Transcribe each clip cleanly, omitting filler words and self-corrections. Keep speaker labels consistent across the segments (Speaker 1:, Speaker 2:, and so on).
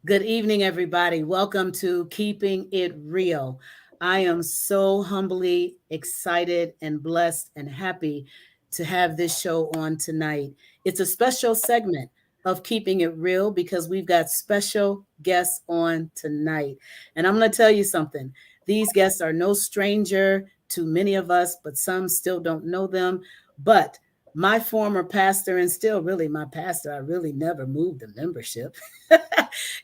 Speaker 1: Good evening, everybody. Welcome to Keeping It Real. I am so humbly excited and blessed and happy to have this show on tonight. It's a special segment of Keeping It Real because we've got special guests on tonight. And I'm going to tell you something. These guests are no stranger to many of us, but some still don't know them. But my former pastor, and still really my pastor, I really never moved the membership.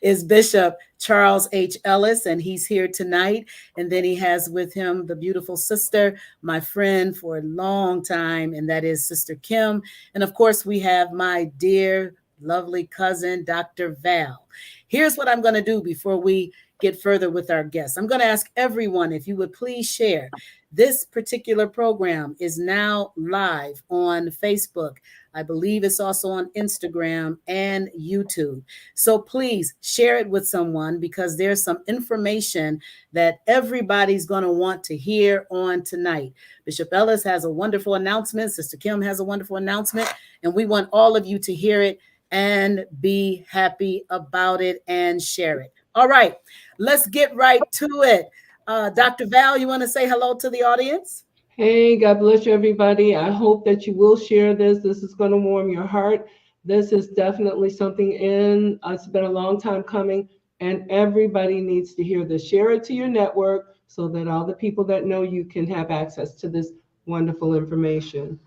Speaker 1: Is Bishop Charles H. Ellis, and he's here tonight. And then he has with him the beautiful sister, my friend for a long time, and that is Sister Kim. And of course, we have my dear, lovely cousin, Dr. Val. Here's what I'm going to do before we get further with our guests. I'm going to ask everyone if you would please share. This particular program is now live on Facebook. I believe it's also on Instagram and YouTube. So please share it with someone because there's some information that everybody's going to want to hear on tonight. Bishop Ellis has a wonderful announcement. Sister Kim has a wonderful announcement, and we want all of you to hear it and be happy about it and share it. All right, let's get right to it. Dr. Val, you want to say hello to the audience?
Speaker 2: Hey, God bless you, everybody. I hope that you will share this. This is going to warm your heart. This is definitely something it's been a long time coming, and everybody needs to hear this. Share it to your network so that all the people that know you can have access to this wonderful information.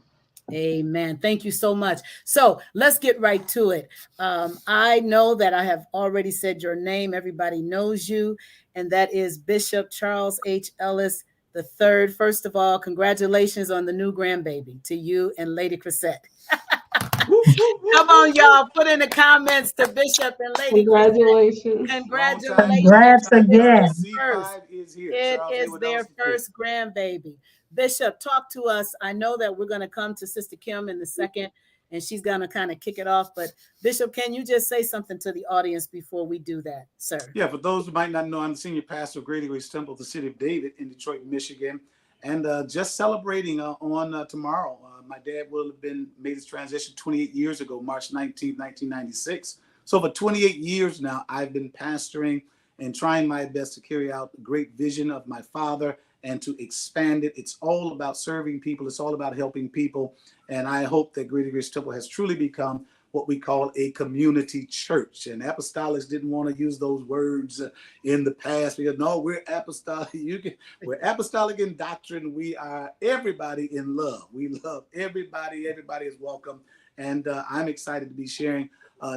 Speaker 1: Amen. Thank you so much. So let's get right to it. I know that I have already said your name. Everybody knows you, and that is Bishop Charles H. Ellis the third. First of all, congratulations on the new grandbaby to you and Lady Chrisette. Come on, y'all. Put in the comments to Bishop and Lady Chrisette.
Speaker 2: Congratulations.
Speaker 1: Congratulations.
Speaker 3: Congrats
Speaker 1: It's their
Speaker 3: again.
Speaker 1: first.
Speaker 4: C5 is here.
Speaker 1: It
Speaker 4: Charles
Speaker 1: is
Speaker 4: A.
Speaker 1: their
Speaker 4: Waddell's the kid.
Speaker 1: first grandbaby. Bishop, talk to us. I know that we're going to come to Sister Kim in the second, and she's going to kind of kick it off. But Bishop, can you just say something to the audience before we do that, sir?
Speaker 4: Yeah, for those who might not know, I'm the senior pastor of Greater Grace Temple, the city of David in Detroit, Michigan. And just celebrating on tomorrow. My dad will have made his transition 28 years ago, March 19th, 1996. So for 28 years now, I've been pastoring and trying my best to carry out the great vision of my father and to expand it. It's all about serving people. It's all about helping people. And I hope that Greater Grace Temple has truly become what we call a community church. And apostolics didn't want to use those words in the past because no, we're apostolic. We're apostolic in doctrine. We are everybody in love. We love everybody. Everybody is welcome. And I'm excited to be sharing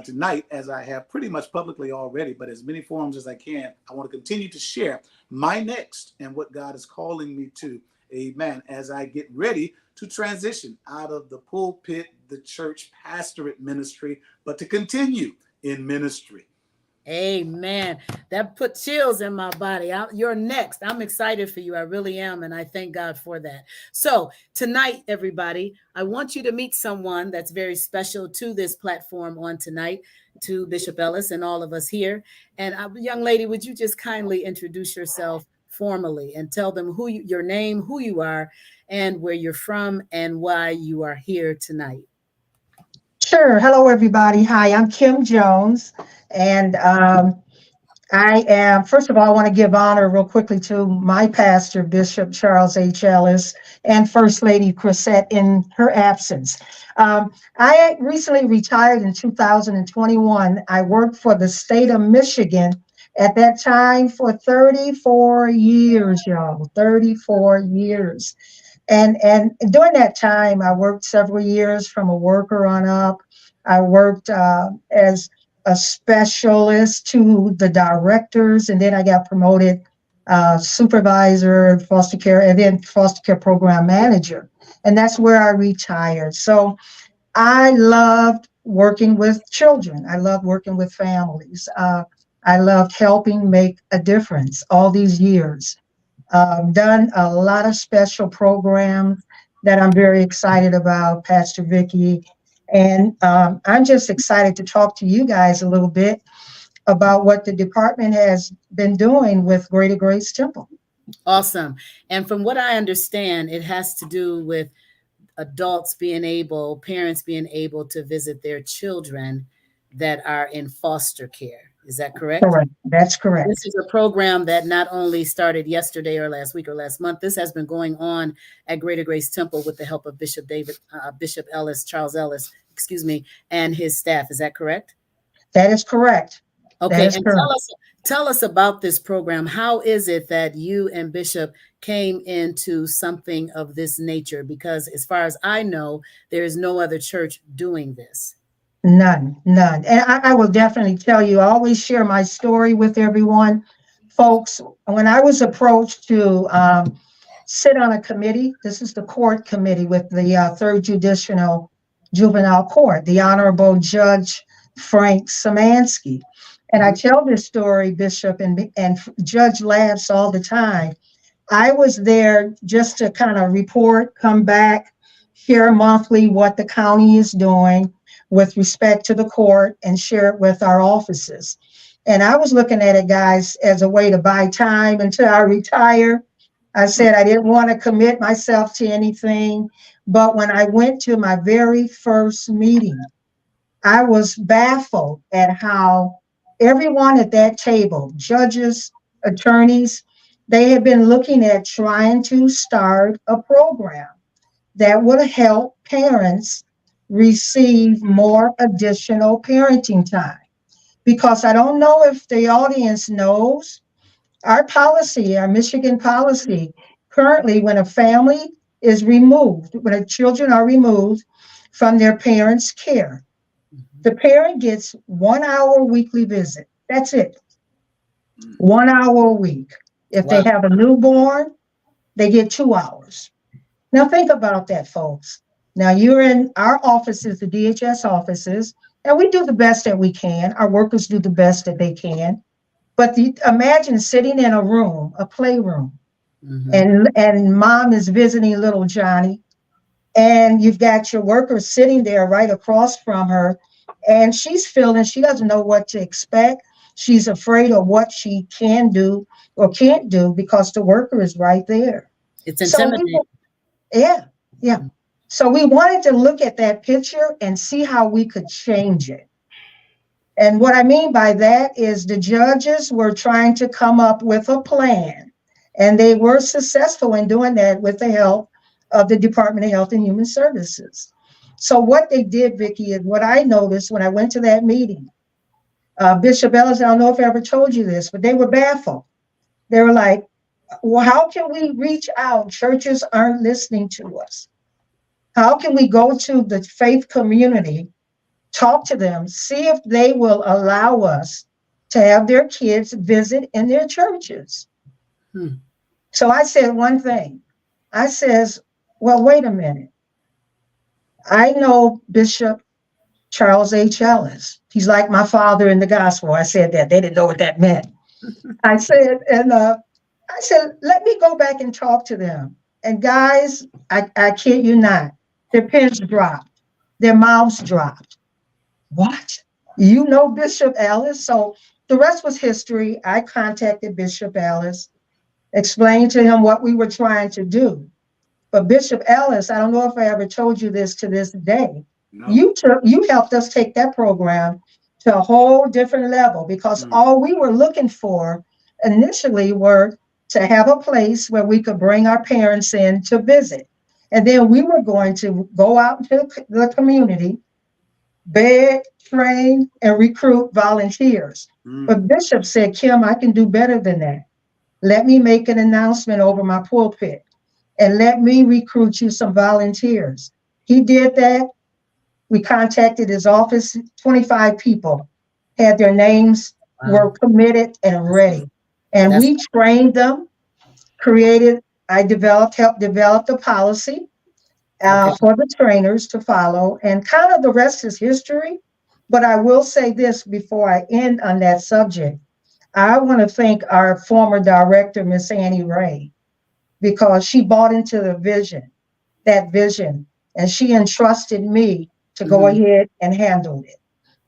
Speaker 4: tonight, as I have pretty much publicly already, but as many forums as I can. I want to continue to share my next and what God is calling me to. Amen. As I get ready to transition out of the pulpit, the church pastorate ministry, but to continue in ministry.
Speaker 1: Amen. That put chills in my body. You're next. I'm excited for you. I really am. And I thank God for that. So tonight, everybody, I want you to meet someone that's very special to this platform on tonight, to Bishop Ellis and all of us here. And young lady, would you just kindly introduce yourself formally and tell them your name, who you are, and where you're from, and why you are here tonight?
Speaker 3: Sure. Hello, everybody. Hi, I'm Kim Jones. And I am, first of all, I want to give honor real quickly to my pastor, Bishop Charles H. Ellis, and First Lady Chrisette in her absence. I recently retired in 2021. I worked for the state of Michigan at that time for 34 years, y'all, 34 years. And during that time, I worked several years from a worker on up. I worked as a specialist to the directors, and then I got promoted supervisor, foster care, and then foster care program manager. And that's where I retired. So I loved working with children. I loved working with families. I loved helping make a difference all these years. Done a lot of special programs that I'm very excited about, Pastor Vicki. And I'm just excited to talk to you guys a little bit about what the department has been doing with Greater Grace Temple.
Speaker 1: Awesome. And from what I understand, it has to do with parents being able to visit their children that are in foster care. Is that correct?
Speaker 3: Correct. That's correct.
Speaker 1: This is a program that not only started yesterday or last week or last month. This has been going on at Greater Grace Temple with the help of Bishop Ellis, Charles Ellis, excuse me, and his staff. Is that correct?
Speaker 3: That is correct.
Speaker 1: Okay,
Speaker 3: is
Speaker 1: and
Speaker 3: correct.
Speaker 1: tell us about this program. How is it that you and Bishop came into something of this nature? Because as far as I know, there is no other church doing this.
Speaker 3: None. And I will definitely tell you, I always share my story with everyone. Folks, when I was approached to sit on a committee, this is the court committee with the Third Judicial Juvenile Court, the Honorable Judge Frank Szymanski. And I tell this story, Bishop, and Judge laughs all the time. I was there just to kind of report, come back, share monthly what the county is doing with respect to the court, and share it with our offices. And I was looking at it, guys, as a way to buy time until I retire. I said I didn't want to commit myself to anything. But when I went to my very first meeting, I was baffled at how everyone at that table, judges, attorneys, they had been looking at trying to start a program that would help parents receive more additional parenting time. Because I don't know if the audience knows, our policy, our Michigan policy, currently when a family is removed, when the children are removed from their parents' care, the parent gets 1 hour weekly visit. That's it. 1 hour a week. If they have a newborn, they get 2 hours. Now think about that, folks. Now you're in our offices, the DHS offices, and we do the best that we can. Our workers do the best that they can. But imagine sitting in a room, a playroom, and mom is visiting little Johnny, and you've got your worker sitting there right across from her, and she doesn't know what to expect. She's afraid of what she can do or can't do because the worker is right there.
Speaker 1: It's intimidating.
Speaker 3: Yeah. So we wanted to look at that picture and see how we could change it. And what I mean by that is the judges were trying to come up with a plan, and they were successful in doing that with the help of the Department of Health and Human Services. So what they did, Vicki, is what I noticed when I went to that meeting. Bishop Ellis, I don't know if I ever told you this, but they were baffled. They were like, well, how can we reach out? Churches aren't listening to us. How can we go to the faith community, talk to them, see if they will allow us to have their kids visit in their churches? So I said one thing. I says, well, wait a minute. I know Bishop Charles H. Ellis. He's like my father in the gospel. I said that. They didn't know what that meant. I said, let me go back and talk to them. And guys, I kid you not, their pens dropped, their mouths dropped. What? You know Bishop Ellis? So the rest was history. I contacted Bishop Ellis, explained to him what we were trying to do. But Bishop Ellis, I don't know if I ever told you this to this day. No. You helped us take that program to a whole different level, because all we were looking for initially were to have a place where we could bring our parents in to visit. And then we were going to go out into the community, beg, train, and recruit volunteers. But Bishop said, Kim, I can do better than that. Let me make an announcement over my pulpit and let me recruit you some volunteers. He did that. We contacted his office. 25 people had their names, were committed and ready. And we trained them, helped develop the policy for the trainers to follow, and kind of the rest is history. But I will say this before I end on that subject. I want to thank our former director, Miss Annie Ray, because she bought into that vision, and she entrusted me to go ahead and handle it.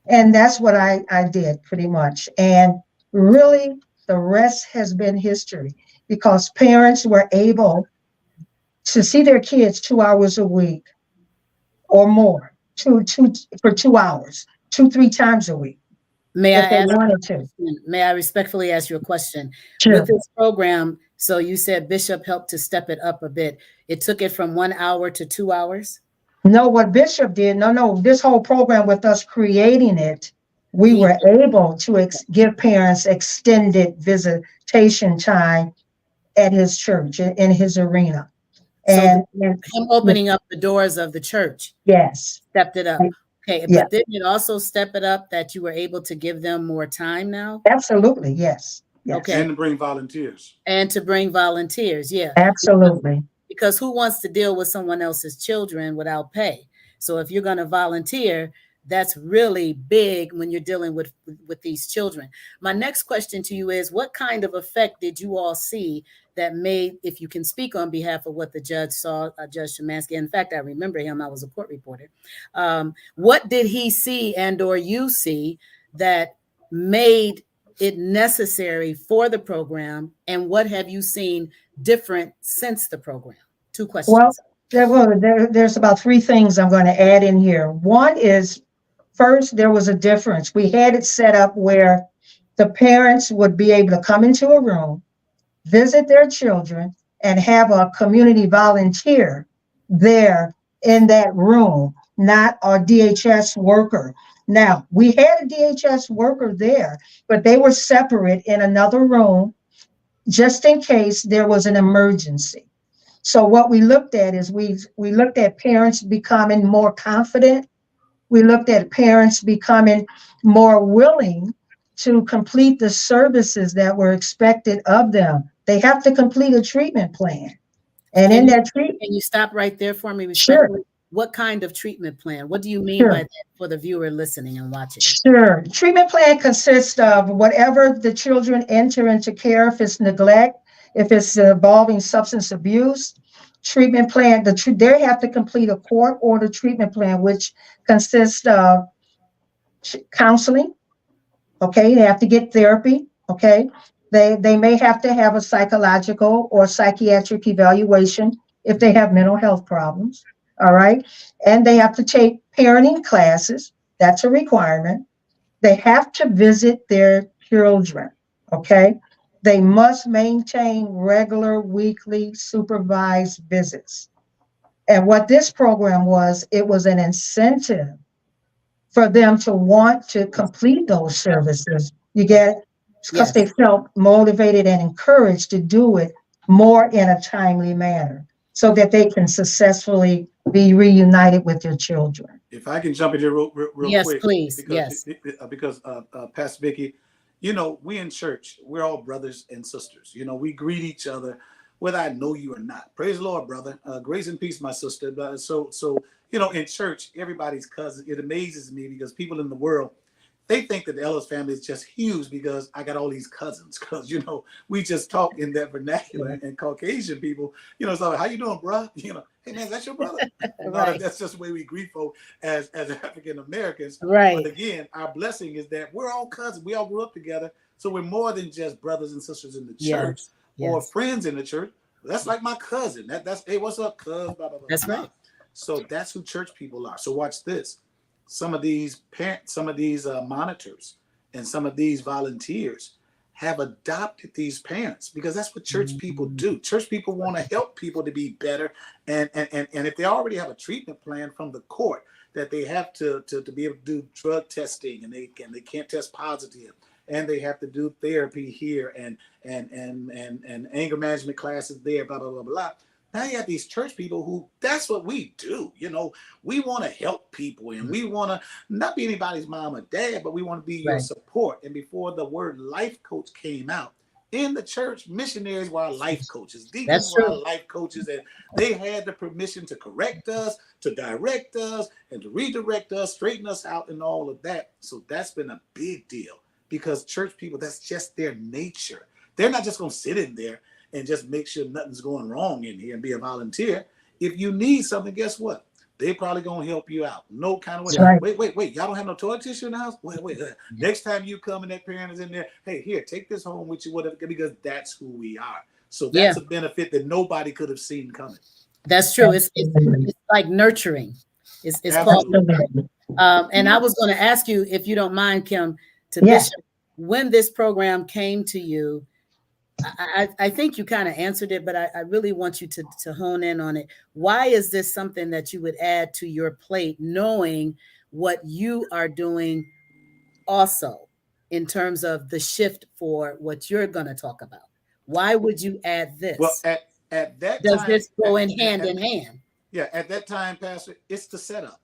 Speaker 3: And that's what I did pretty much. And really, the rest has been history, because parents were able to see their kids 2 hours a week or more, for 2 hours, 2-3 times a week.
Speaker 1: May
Speaker 3: if
Speaker 1: I
Speaker 3: they
Speaker 1: ask?
Speaker 3: wanted to.
Speaker 1: May I respectfully ask you a question?
Speaker 3: Sure.
Speaker 1: With this program, so you said Bishop helped to step it up a bit. It took it from 1 hour to 2 hours?
Speaker 3: No, what Bishop did, no, this whole program with us creating it, we
Speaker 1: He-
Speaker 3: were able to give parents extended visitation time at his church, in his arena.
Speaker 1: So
Speaker 3: And
Speaker 1: him opening up the doors of the church
Speaker 3: yes,
Speaker 1: stepped it up. Okay,
Speaker 3: Yeah.
Speaker 1: but didn't it also step it up that you were able to give them more time now?
Speaker 3: absolutely, yes. Yes.
Speaker 1: Okay.
Speaker 4: And to bring volunteers.
Speaker 1: And to bring volunteers, yeah.
Speaker 3: Absolutely.
Speaker 1: Because who wants to deal with someone else's children without pay? So if you're going to volunteer, that's really big when you're dealing with these children. My next question to you is, what kind of effect did you all see that made, if you can speak on behalf of what the judge saw, Judge Szymanski? In fact, I remember him. I was a court reporter. What did he see and or you see that made it necessary for the program, and what have you seen different since the program? 2 questions.
Speaker 3: Well, there's about 3 things I'm going to add in here. One is, first, there was a difference. We had it set up where the parents would be able to come into a room, visit their children, and have a community volunteer there in that room, not a DHS worker. Now, we had a DHS worker there, but they were separate in another room just in case there was an emergency. So what we looked at is we looked at parents becoming more confident. We looked at parents becoming more willing to complete the services that were expected of them. They have to complete a treatment plan. And in that treatment,
Speaker 1: Can you stop right there for me?
Speaker 3: Sure.
Speaker 1: What kind of treatment plan? What do you mean
Speaker 3: Sure.
Speaker 1: by that for the viewer listening and watching?
Speaker 3: Sure. Treatment plan consists of whatever the children enter into care, if it's neglect, if it's involving substance abuse. Treatment plan, they have to complete a court order treatment plan, which consists of counseling. Okay, they have to get therapy. Okay, they may have to have a psychological or psychiatric evaluation if they have mental health problems. All right, and they have to take parenting classes. That's a requirement. They have to visit their children. Okay, they must maintain regular weekly supervised visits. And what this program was, it was an incentive for them to want to complete those services. You get it? Because they felt motivated and encouraged to do it more in a timely manner so that they can successfully be reunited with their children.
Speaker 4: If I can jump in here real
Speaker 1: Yes,
Speaker 4: quick.
Speaker 1: please.
Speaker 4: Because Pastor Vicki, you know, we in church, we're all brothers and sisters. You know, we greet each other, whether I know you or not. Praise the Lord, brother. Grace and peace, my sister. So you know, in church, everybody's cousin. It amazes me because people in the world, they think that the Ellis family is just huge because I got all these cousins. Because, you know, we just talk in that vernacular, and Caucasian people, you know, it's like, how you doing, bro? You know, hey, man, that's your brother.
Speaker 1: Right.
Speaker 4: That's just the way we greet folk as African Americans.
Speaker 1: Right.
Speaker 4: But again, our blessing is that we're all cousins. We all grew up together. So we're more than just brothers and sisters in the church or friends in the church. That's like my cousin. That's hey, what's up, cuz? Blah, blah, blah,
Speaker 1: That's
Speaker 4: blah.
Speaker 1: right.
Speaker 4: So that's who church people are. So watch this. Some of these parents, some of these monitors, and some of these volunteers have adopted these parents because that's what church people do. Church people want to help people to be better. And if they already have a treatment plan from the court that they have to be able to do drug testing and they can't test positive, and they have to do therapy here and anger management classes there, blah, blah, blah, blah. Now you have these church people who, that's what we do. You know, we want to help people and we want to not be anybody's mom or dad, but we want to be your support. And before the word life coach came out, in the church, missionaries were our life coaches. Deacons were our life coaches, and they had the permission to correct us, to direct us, and to redirect us, straighten us out, and all of that. So that's been a big deal because church people, that's just their nature. They're not just going to sit in there and just make sure nothing's going wrong in here and be a volunteer. If you need something, guess what? They probably gonna help you out. No kind of way.
Speaker 3: Right.
Speaker 4: Wait. Y'all don't have no toilet tissue in the house? Wait. Next time you come and that parent is in there, hey, here, take this home with you, whatever, because that's who we are. So that's a benefit that nobody could have seen coming.
Speaker 1: That's true. It's like nurturing. It's called. And I was going to ask you, if you don't mind, Kim, to
Speaker 3: Yes.
Speaker 1: Bishop, when this program came to you, I think you kind of answered it, but I really want you to hone in on it. Why is this something that you would add to your plate, knowing what you are doing also in terms of the shift for what you're going to talk about? Why would you add
Speaker 4: Well,
Speaker 1: this?
Speaker 4: at that
Speaker 1: Does
Speaker 4: time,
Speaker 1: this go in hand in hand?
Speaker 4: yeah, at that time, Pastor, it's the setup,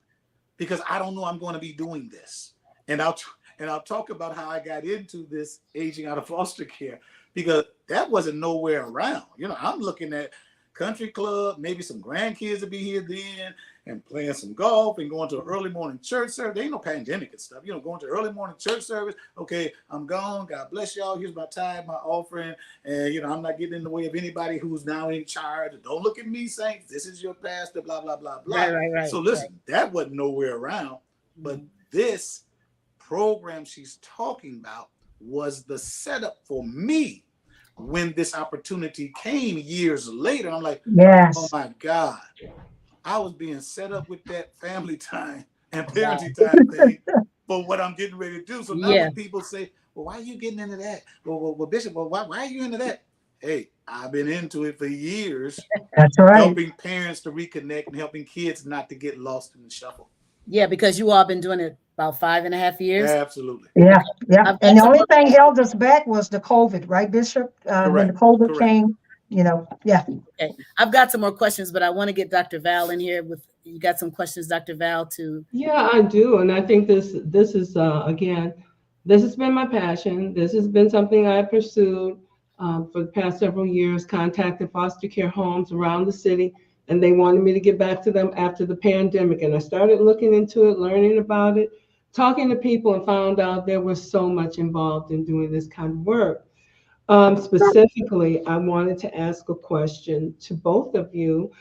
Speaker 4: because I don't know I'm going to be doing this, and I'll talk about how I got into this aging out of foster care, because that wasn't nowhere around. I'm looking at country club, maybe some grandkids to be here then, and playing some golf and going to an early morning church service. There ain't no pandemic and stuff. Going to early morning church service. Okay, I'm gone. God bless y'all. Here's my tithe, my offering. And, I'm not getting in the way of anybody who's now in charge. Don't look at me, saints. This is your pastor, blah, blah, blah, blah.
Speaker 1: Right.
Speaker 4: So listen, that wasn't nowhere around. But this program she's talking about was the setup for me. When this opportunity came years later, I'm like,
Speaker 3: Yes.
Speaker 4: oh my God, I was being set up with that family time and parenting time thing for what I'm getting ready to do. So now when people say, well, why are you getting into that? Well, Bishop, why are you into that? Hey, I've been into it for years.
Speaker 3: That's right.
Speaker 4: Helping parents to reconnect and helping kids not to get lost in the shuffle.
Speaker 1: Yeah, because you all been doing it about 5.5 years.
Speaker 4: Absolutely.
Speaker 3: Yeah. And the only thing held us back was the COVID, right, Bishop? When the COVID came, yeah.
Speaker 1: Okay. I've got some more questions, but I want to get Dr. Val in here. You got some questions, Dr. Val, too?
Speaker 2: Yeah, I do. And I think this is, again, this has been my passion. This has been something I pursued for the past several years, contacted foster care homes around the city, and they wanted me to get back to them after the pandemic. And I started looking into it, learning about it, talking to people, and found out there was so much involved in doing this kind of work. Specifically, I wanted to ask a question to both of you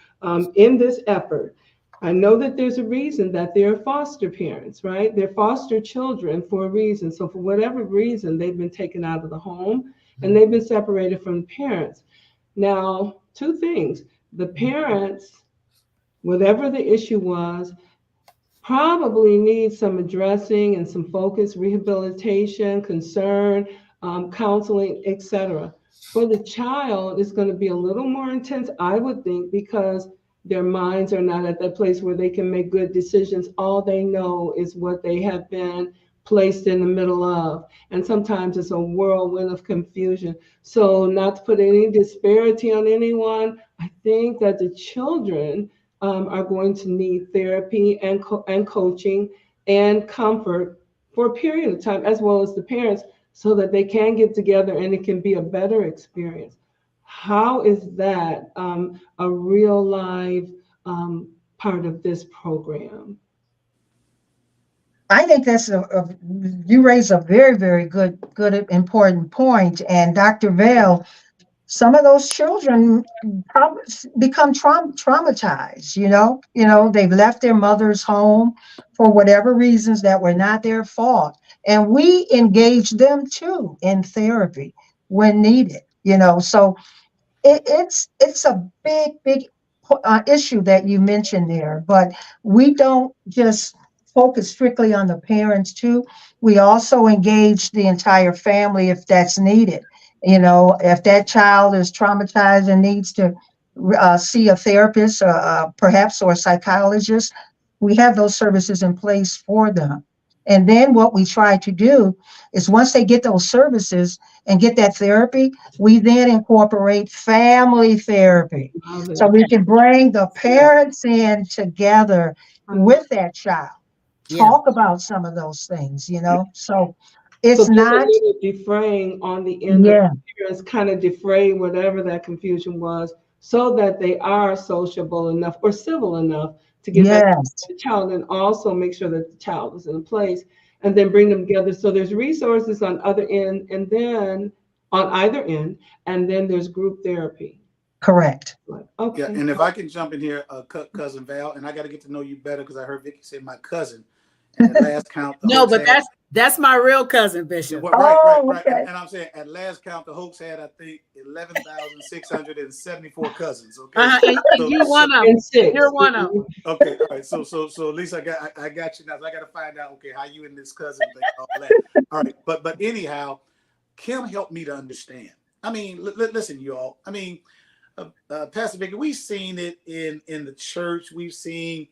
Speaker 2: in this effort. I know that there's a reason that they're foster parents, right? They're foster children for a reason. So for whatever reason, they've been taken out of the home and they've been separated from the parents. Now, two things. The parents, whatever the issue was, probably need some addressing and some focus, rehabilitation, concern, counseling, etc. For the child, it's going to be a little more intense, I would think, because their minds are not at that place where they can make good decisions. All they know is what they have been placed in the middle of. And sometimes it's a whirlwind of confusion. So not to put any disparity on anyone, I think that the children are going to need therapy and coaching and comfort for a period of time, as well as the parents, so that they can get together and it can be a better experience. How is that a real live part of this program?
Speaker 3: I think that's you raise a very, very good, important point. And Dr. Vale, some of those children become traumatized. They've left their mother's home for whatever reasons that were not their fault. And we engage them too in therapy when needed, so it's a big issue that you mentioned there, but we don't just focus strictly on the parents too. We also engage the entire family if that's needed. If that child is traumatized and needs to see a therapist, perhaps, or a psychologist, we have those services in place for them. And then what we try to do is once they get those services and get that therapy, we then incorporate family therapy. So we can bring the parents in together with that child, talk about some of those things, so it's not
Speaker 2: defraying on the end of the parents, kind of defray whatever that confusion was, so that they are sociable enough or civil enough to get back to the child, and also make sure that the child is in a place, and then bring them together. So there's resources on other end, and then on either end, and then there's group therapy.
Speaker 3: Correct.
Speaker 2: Okay.
Speaker 4: Yeah, and if I can jump in here, cousin Val, and I got to get to know you better because I heard Vicki say my cousin. And at last count,
Speaker 1: no, but That's my real cousin, Bishop.
Speaker 4: Well, right.
Speaker 3: Oh, okay.
Speaker 4: And I'm saying at last count, the Hoax had, I think, 11,674 cousins. Okay.
Speaker 1: And
Speaker 4: So-
Speaker 1: you one of them.
Speaker 2: And 6.
Speaker 1: You're one of them.
Speaker 4: Okay, all right. So at least I got you now. So I got to find out, okay, how you and this cousin thing, all that. All right, but anyhow, Kim helped me to understand. I mean, listen, y'all. I mean, Pastor Vicky, we've seen it in the church. We've seen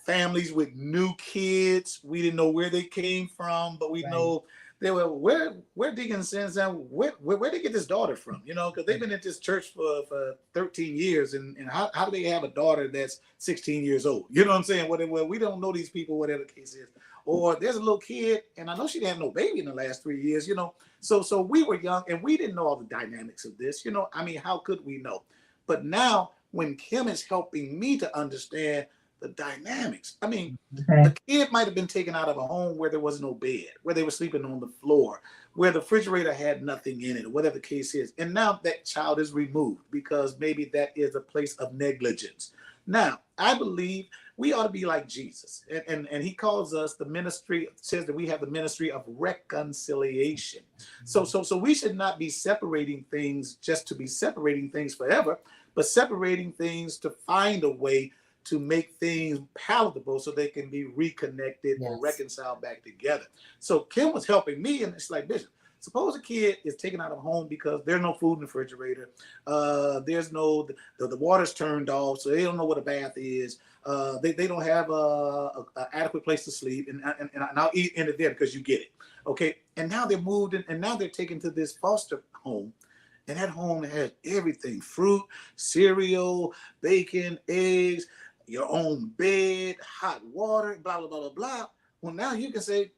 Speaker 4: families with new kids. We didn't know where they came from, but we
Speaker 1: Right.
Speaker 4: know they were where Deacon sends them. Where they get this daughter from? You know, because they've been at this church for 13 years, and how do they have a daughter that's 16 years old? You know what I'm saying? Well, we don't know these people, whatever the case is. Or there's a little kid, and I know she didn't have no baby in the last 3 years. You know, so we were young, and we didn't know all the dynamics of this. You know, I mean, how could we know? But now, when Kim is helping me to understand the dynamics, I mean,
Speaker 3: Okay.
Speaker 4: the kid might have been taken out of a home where there was no bed, where they were sleeping on the floor, where the refrigerator had nothing in it, or whatever the case is. And now that child is removed because maybe that is a place of negligence. Now, I believe we ought to be like Jesus. And he calls us the ministry, says that we have the ministry of reconciliation. So we should not be separating things just to be separating things forever, but separating things to find a way to make things palatable so they can be reconnected or
Speaker 1: Yes.
Speaker 4: reconciled back together. So Kim was helping me, and it's like, Bishop, suppose a kid is taken out of home because there's no food in the refrigerator. There's no, the water's turned off, so they don't know what a bath is. They don't have a adequate place to sleep, and I'll eat in it there because you get it. Okay, and now they're moved in, and now they're taken to this foster home. And that home has everything: fruit, cereal, bacon, eggs, your own bed, hot water, blah, blah, blah, blah, blah. Well, now you can say,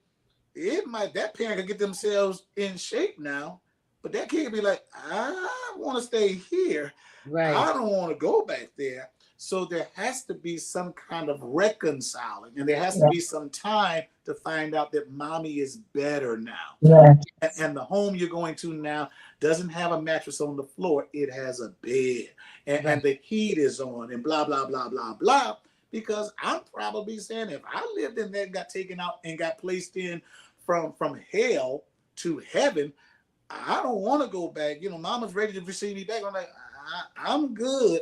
Speaker 4: that parent can get themselves in shape now, but that kid can be like, I want to stay here.
Speaker 1: Right.
Speaker 4: I don't want to go back there. So there has to be some kind of reconciling, and there has to be some time to find out that mommy is better now.
Speaker 3: Yeah.
Speaker 4: And the home you're going to now doesn't have a mattress on the floor. It has a bed, and the heat is on, and blah, blah, blah, blah, blah. Because I'm probably saying, if I lived in there, got taken out and got placed in from hell to heaven, I don't want to go back. You know, mama's ready to receive me back. I'm like, I'm good.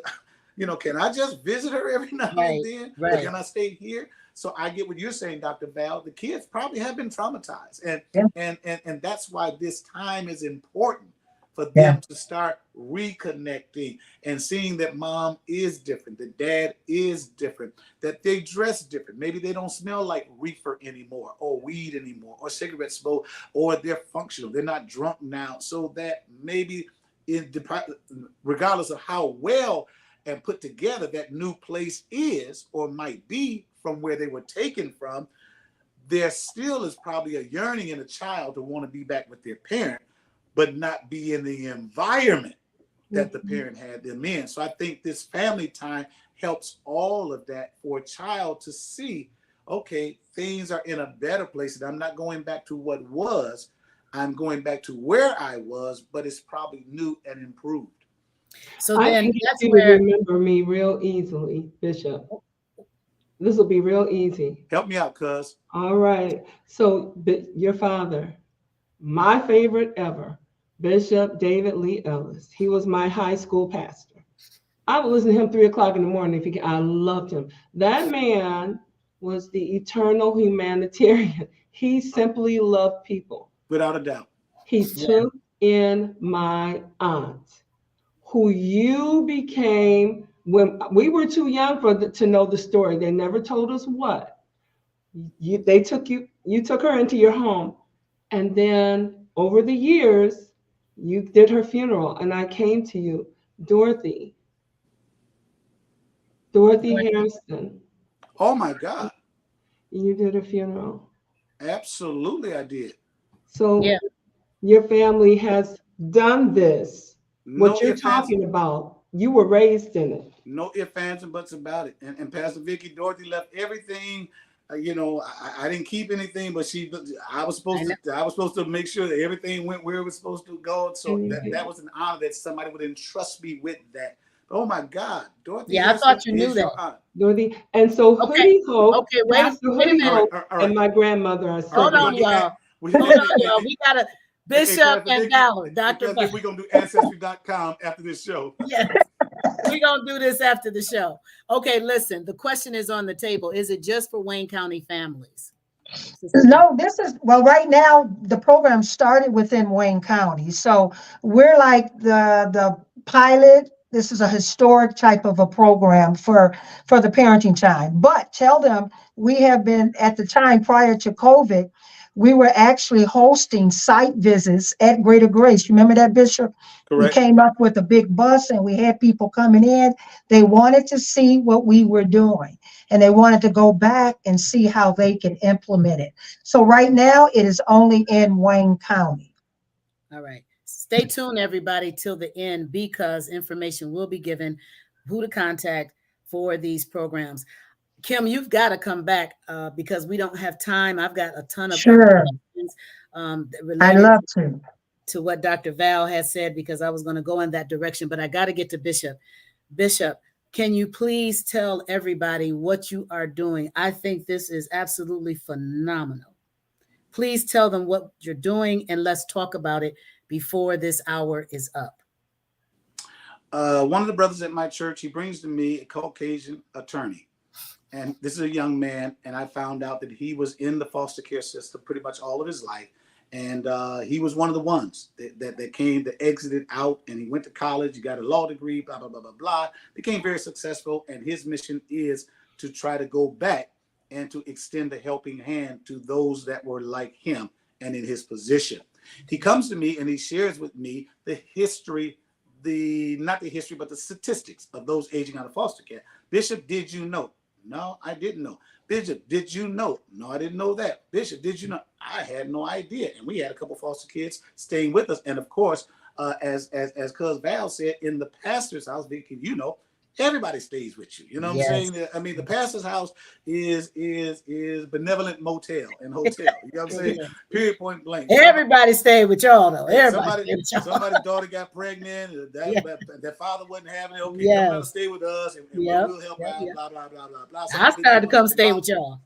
Speaker 4: You know, can I just visit her every now and then? Or can I stay here? So I get what you're saying, Dr. Val. The kids probably have been traumatized. And that's why this time is important for them to start reconnecting and seeing that mom is different, that dad is different, that they dress different. Maybe they don't smell like reefer anymore, or weed anymore, or cigarette smoke, or they're functional. They're not drunk now. So that maybe, regardless of how well and put together that new place is or might be from where they were taken from, there still is probably a yearning in a child to want to be back with their parent, but not be in the environment that the parent had them in. So I think this family time helps all of that for a child to see, okay, things are in a better place, and I'm not going back to what was, I'm going back to where I was, but it's probably new and improved.
Speaker 1: So
Speaker 2: I
Speaker 1: then
Speaker 2: can get
Speaker 1: that's
Speaker 2: you
Speaker 1: where
Speaker 2: to remember me real easily, Bishop. This will be real easy.
Speaker 4: Help me out, cuz.
Speaker 2: All right. So your father, my favorite ever, Bishop David Lee Ellis. He was my high school pastor. I would listen to him 3 o'clock in the morning. I loved him. That man was the eternal humanitarian. He simply loved people.
Speaker 4: Without a doubt.
Speaker 2: He took in my aunt, who you became when we were too young to know the story. They never told us what. They took you took her into your home. And then over the years, you did her funeral. And I came to you, Dorothy Harrison.
Speaker 4: Oh my God.
Speaker 2: You did her funeral.
Speaker 4: Absolutely, I did.
Speaker 2: So your family has done this. What you're talking about, you were raised in it.
Speaker 4: No ifs, ands, and buts about it. And Pastor Vicky, Dorothy left everything. I didn't keep anything, but I was supposed to make sure that everything went where it was supposed to go. So that was an honor that somebody would entrust me with that. Oh my God, Dorothy!
Speaker 1: Yeah, I thought you knew that.
Speaker 2: Dorothy, and so Hoodie Hope,
Speaker 1: wait a minute.
Speaker 2: and my grandmother are
Speaker 1: Hold on, y'all.
Speaker 4: We
Speaker 1: Hold on, y'all. We got a Bishop and Valor, Dr.
Speaker 4: Because we're going to do Ancestry.com after this show.
Speaker 1: Yes, we're going to do this after the show. Okay, listen, the question is on the table. Is it just for Wayne County families?
Speaker 3: No, well, right now, the program started within Wayne County. So we're like the pilot. This is a historic type of a program for the parenting time. But tell them we have been, at the time prior to COVID, we were actually hosting site visits at Greater Grace. Remember that, Bishop?
Speaker 4: Correct.
Speaker 3: We came up with a big bus and we had people coming in. They wanted to see what we were doing and they wanted to go back and see how they can implement it. So right now it is only in Wayne County.
Speaker 1: All right. Stay tuned, everybody, till the end because information will be given, who to contact for these programs. Kim, you've got to come back because we don't have time. I've got a ton of questions
Speaker 3: I'd love
Speaker 1: to what Dr. Val has said because I was going to go in that direction, but I got to get to Bishop. Bishop, can you please tell everybody what you are doing? I think this is absolutely phenomenal. Please tell them what you're doing and let's talk about it before this hour is up.
Speaker 4: One of the brothers at my church, he brings to me a Caucasian attorney. And this is a young man, and I found out that he was in the foster care system pretty much all of his life. And he was one of the ones that came, that exited out, and he went to college, he got a law degree, blah, blah, blah, blah, blah, became very successful. And his mission is to try to go back and to extend a helping hand to those that were like him and in his position. He comes to me and he shares with me the history, not the history, but the statistics of those aging out of foster care. Bishop, did you know? No, I didn't know. Bishop, did you know? No, I didn't know that. Bishop, did you know? I had no idea. And we had a couple foster kids staying with us. And of course, as Cuz Val said, in the pastor's house, Vicky, you know, everybody stays with you. You know what I'm saying? I mean, the pastor's house is benevolent motel and hotel. You know what I'm saying? Period, point blank.
Speaker 1: Everybody stayed with y'all, though.
Speaker 4: Somebody's daughter got pregnant. That father wasn't having it. Okay, come down to stay with us, and we'll help out. Blah blah blah blah blah.
Speaker 1: I started to come stay with y'all.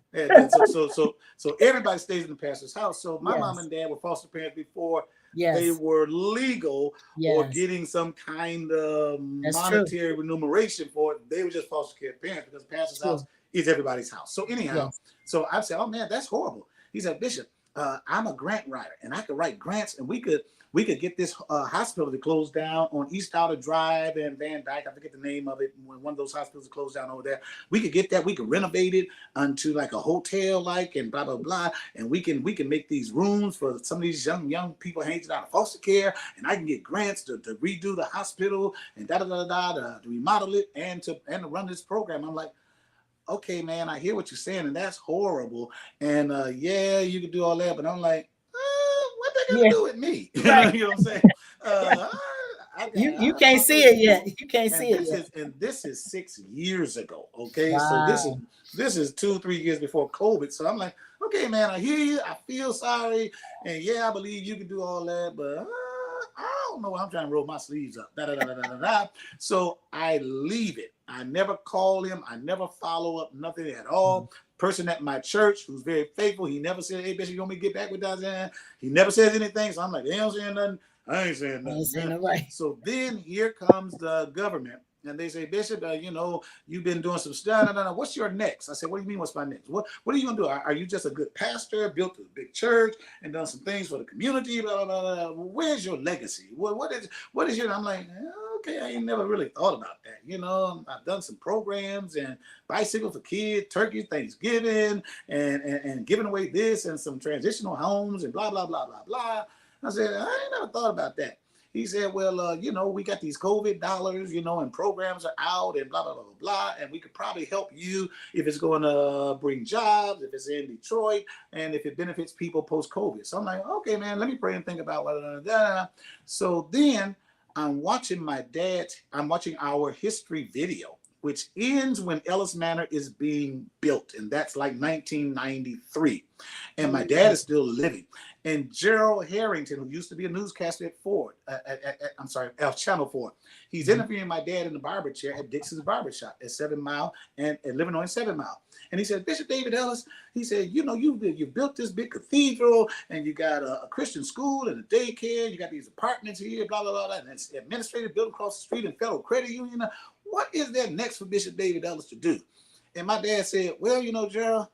Speaker 4: So everybody stays in the pastor's house. So my mom and dad were foster parents before. They were legal or getting some kind of monetary remuneration for it. They were just foster care parents because the pastor's house is everybody's house. So anyhow, so I said, oh man, that's horrible. He said, Bishop, I'm a grant writer and I could write grants and we could get this hospital to close down on East Outer Drive and Van Dyke. I forget the name of it. When one of those hospitals closed down over there, we could get that. We could renovate it unto like a hotel, like, and blah blah blah. And we can make these rooms for some of these young people hanging out of foster care. And I can get grants to redo the hospital and to remodel it and to run this program. I'm like, okay, man, I hear what you're saying, and that's horrible. And you can do all that, but I'm like, what they gonna do with me? You know what I'm saying?
Speaker 1: You can't see it yet. You can't see it yet.
Speaker 4: And this is 6 years ago. Okay,
Speaker 1: wow.
Speaker 4: So this is 2-3 years before COVID. So I'm like, okay, man, I hear you. I feel sorry, and I believe you can do all that, but I don't know. I'm trying to roll my sleeves up. So I leave it. I never call him. I never follow up. Nothing at all. Person at my church who's very faithful. He never said, "Hey, Bishop, you want me to get back with that?" He never says anything. So I'm like, they don't say nothing. I ain't saying nothing.
Speaker 1: Right.
Speaker 4: So then here comes the government. And they say, Bishop, you've been doing some stuff. No. What's your next? I said, what do you mean, what's my next? What are you going to do? Are you just a good pastor, built a big church, and done some things for the community? Blah, blah, blah, blah. Where's your legacy? What is your? I'm like, okay, I ain't never really thought about that. I've done some programs and bicycle for kids, turkey, Thanksgiving, and giving away this and some transitional homes and blah, blah, blah, blah, blah. I said, I ain't never thought about that. He said, well, we got these COVID dollars, and programs are out and blah, blah, blah, blah, blah. And we could probably help you if it's going to bring jobs, if it's in Detroit, and if it benefits people post-COVID. So I'm like, okay, man, let me pray and think about what. So then I'm watching our history video, which ends when Ellis Manor is being built. And that's like 1993. And my dad is still living. And Gerald Harrington, who used to be a newscaster at Ford, Channel 4, he's interviewing my dad in the barber chair at Dixon's Barbershop at 7 Mile and Livernois 7 Mile. And he said, Bishop David Ellis, he said, you know, you built this big cathedral and you got a Christian school and a daycare. You got these apartments here, blah, blah, blah, and it's administrative building across the street and Federal Credit Union. What is there next for Bishop David Ellis to do? And my dad said, well, you know, Gerald,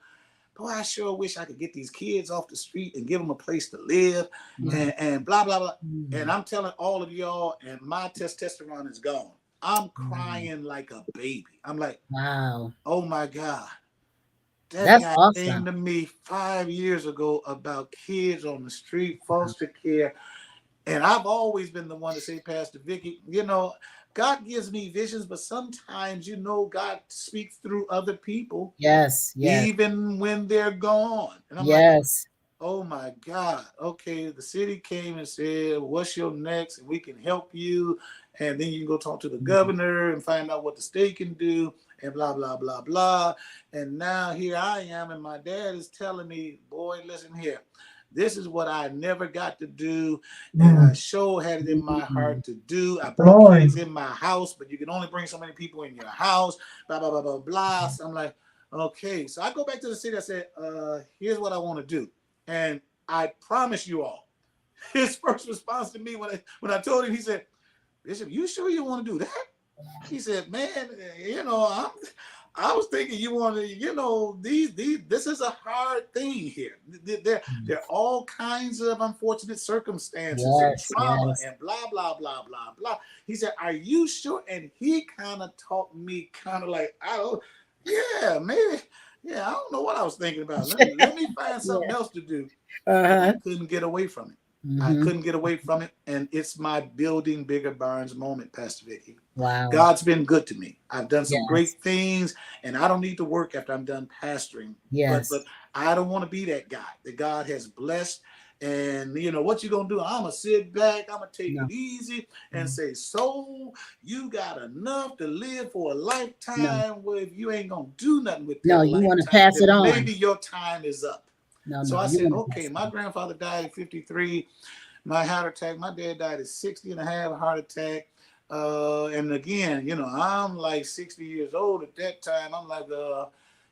Speaker 4: boy, I sure wish I could get these kids off the street and give them a place to live and blah, blah, blah. And I'm telling all of y'all, and my testosterone is gone. I'm crying like a baby. I'm like,
Speaker 1: wow.
Speaker 4: Oh my God.
Speaker 1: That's
Speaker 4: guy
Speaker 1: awesome.
Speaker 4: came to me 5 years ago about kids on the street, foster care. And I've always been the one to say, Pastor Vicki, you know, God gives me visions, but sometimes, you know, God speaks through other people.
Speaker 1: Yes.
Speaker 4: Even when they're gone. And I'm like, oh my God. Okay, the city came and said, what's your next? And we can help you. And then you can go talk to the governor and find out what the state can do and blah, blah, blah, blah. And now here I am. And my dad is telling me, boy, listen here. This is what I never got to do. And I sure had it in my heart to do. I brought kids in my house, but you can only bring so many people in your house, blah, blah, blah, blah, blah. So I'm like, okay. So I go back to the city. I said, here's what I want to do. And I promise you all, his first response to me when I told him, he said, Bishop, you sure you want to do that? He said, man, you know, I was thinking you want to, you know, this is a hard thing here. There are all kinds of unfortunate circumstances and trauma and blah, blah, blah, blah, blah. He said, are you sure? And he kind of talked me kind of like, yeah, maybe. Yeah, I don't know what I was thinking about. Let me find something else to do. I couldn't get away from it. I couldn't get away from it. And it's my building bigger barns moment, Pastor Vicki.
Speaker 1: Wow.
Speaker 4: God's been good to me. I've done some great things, and I don't need to work after I'm done pastoring.
Speaker 1: Yes.
Speaker 4: But I don't want to be that guy that God has blessed. And, you know, what you going to do? I'm going to sit back. I'm going to take it easy and say, so you got enough to live for a lifetime where if you ain't going to do nothing with that
Speaker 1: you want to pass it on.
Speaker 4: Maybe your time is up. So I said, okay, my grandfather died at 53. My heart attack, my dad died at 60 and a half, a heart attack. And again, you know, I'm like 60 years old at that time. I'm like,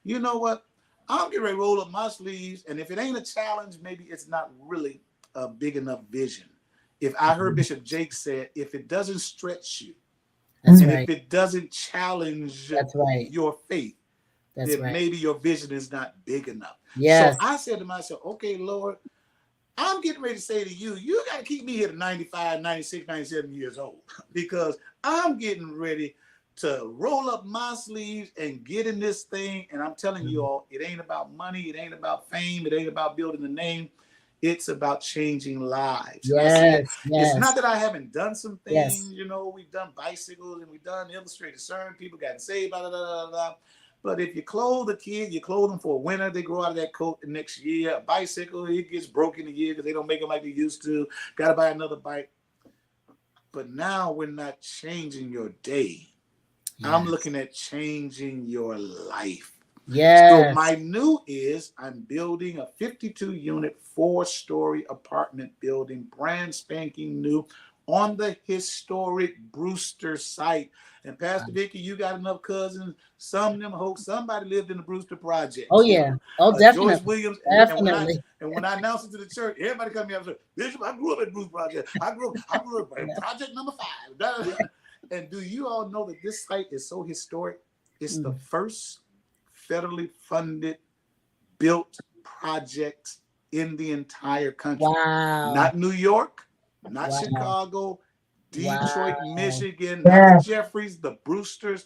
Speaker 4: you know what? I'm getting ready to roll up my sleeves. And if it ain't a challenge, maybe it's not really a big enough vision. If I heard Bishop Jake said, if it doesn't stretch you, if it doesn't challenge your faith, then maybe your vision is not big enough. So I said to myself, okay, Lord, I'm getting ready to say to you, you got to keep me here to 95, 96, 97 years old, because I'm getting ready to roll up my sleeves and get in this thing. And I'm telling you all, it ain't about money. It ain't about fame. It ain't about building the name. It's about changing lives. It's not that I haven't done some things. You know, we've done bicycles and we've done illustrated sermon. People got saved, blah, blah, blah, blah, blah. But if you clothe a kid, you clothe them for a winter, they grow out of that coat the next year. A bicycle, it gets broken a year because they don't make them like they used to. Got to buy another bike. But now we're not changing your day. I'm looking at changing your life. So my new is I'm building a 52-unit, 4-story apartment building, brand spanking new, on the historic Brewster site. And Pastor Vicki, you got enough cousins. Some of them hope somebody lived in the Brewster project.
Speaker 1: Oh, yeah. Oh, definitely.
Speaker 4: Joyce Williams.
Speaker 1: Definitely.
Speaker 4: And when I announced it to the church, everybody come here and say, Bishop, I grew up at Brewster project. I grew up at project number 5. And do you all know that this site is so historic? It's the first federally funded built project in the entire country.
Speaker 1: Wow.
Speaker 4: Not New York, not Chicago, Detroit, Michigan, not the Jeffries, the Brewsters.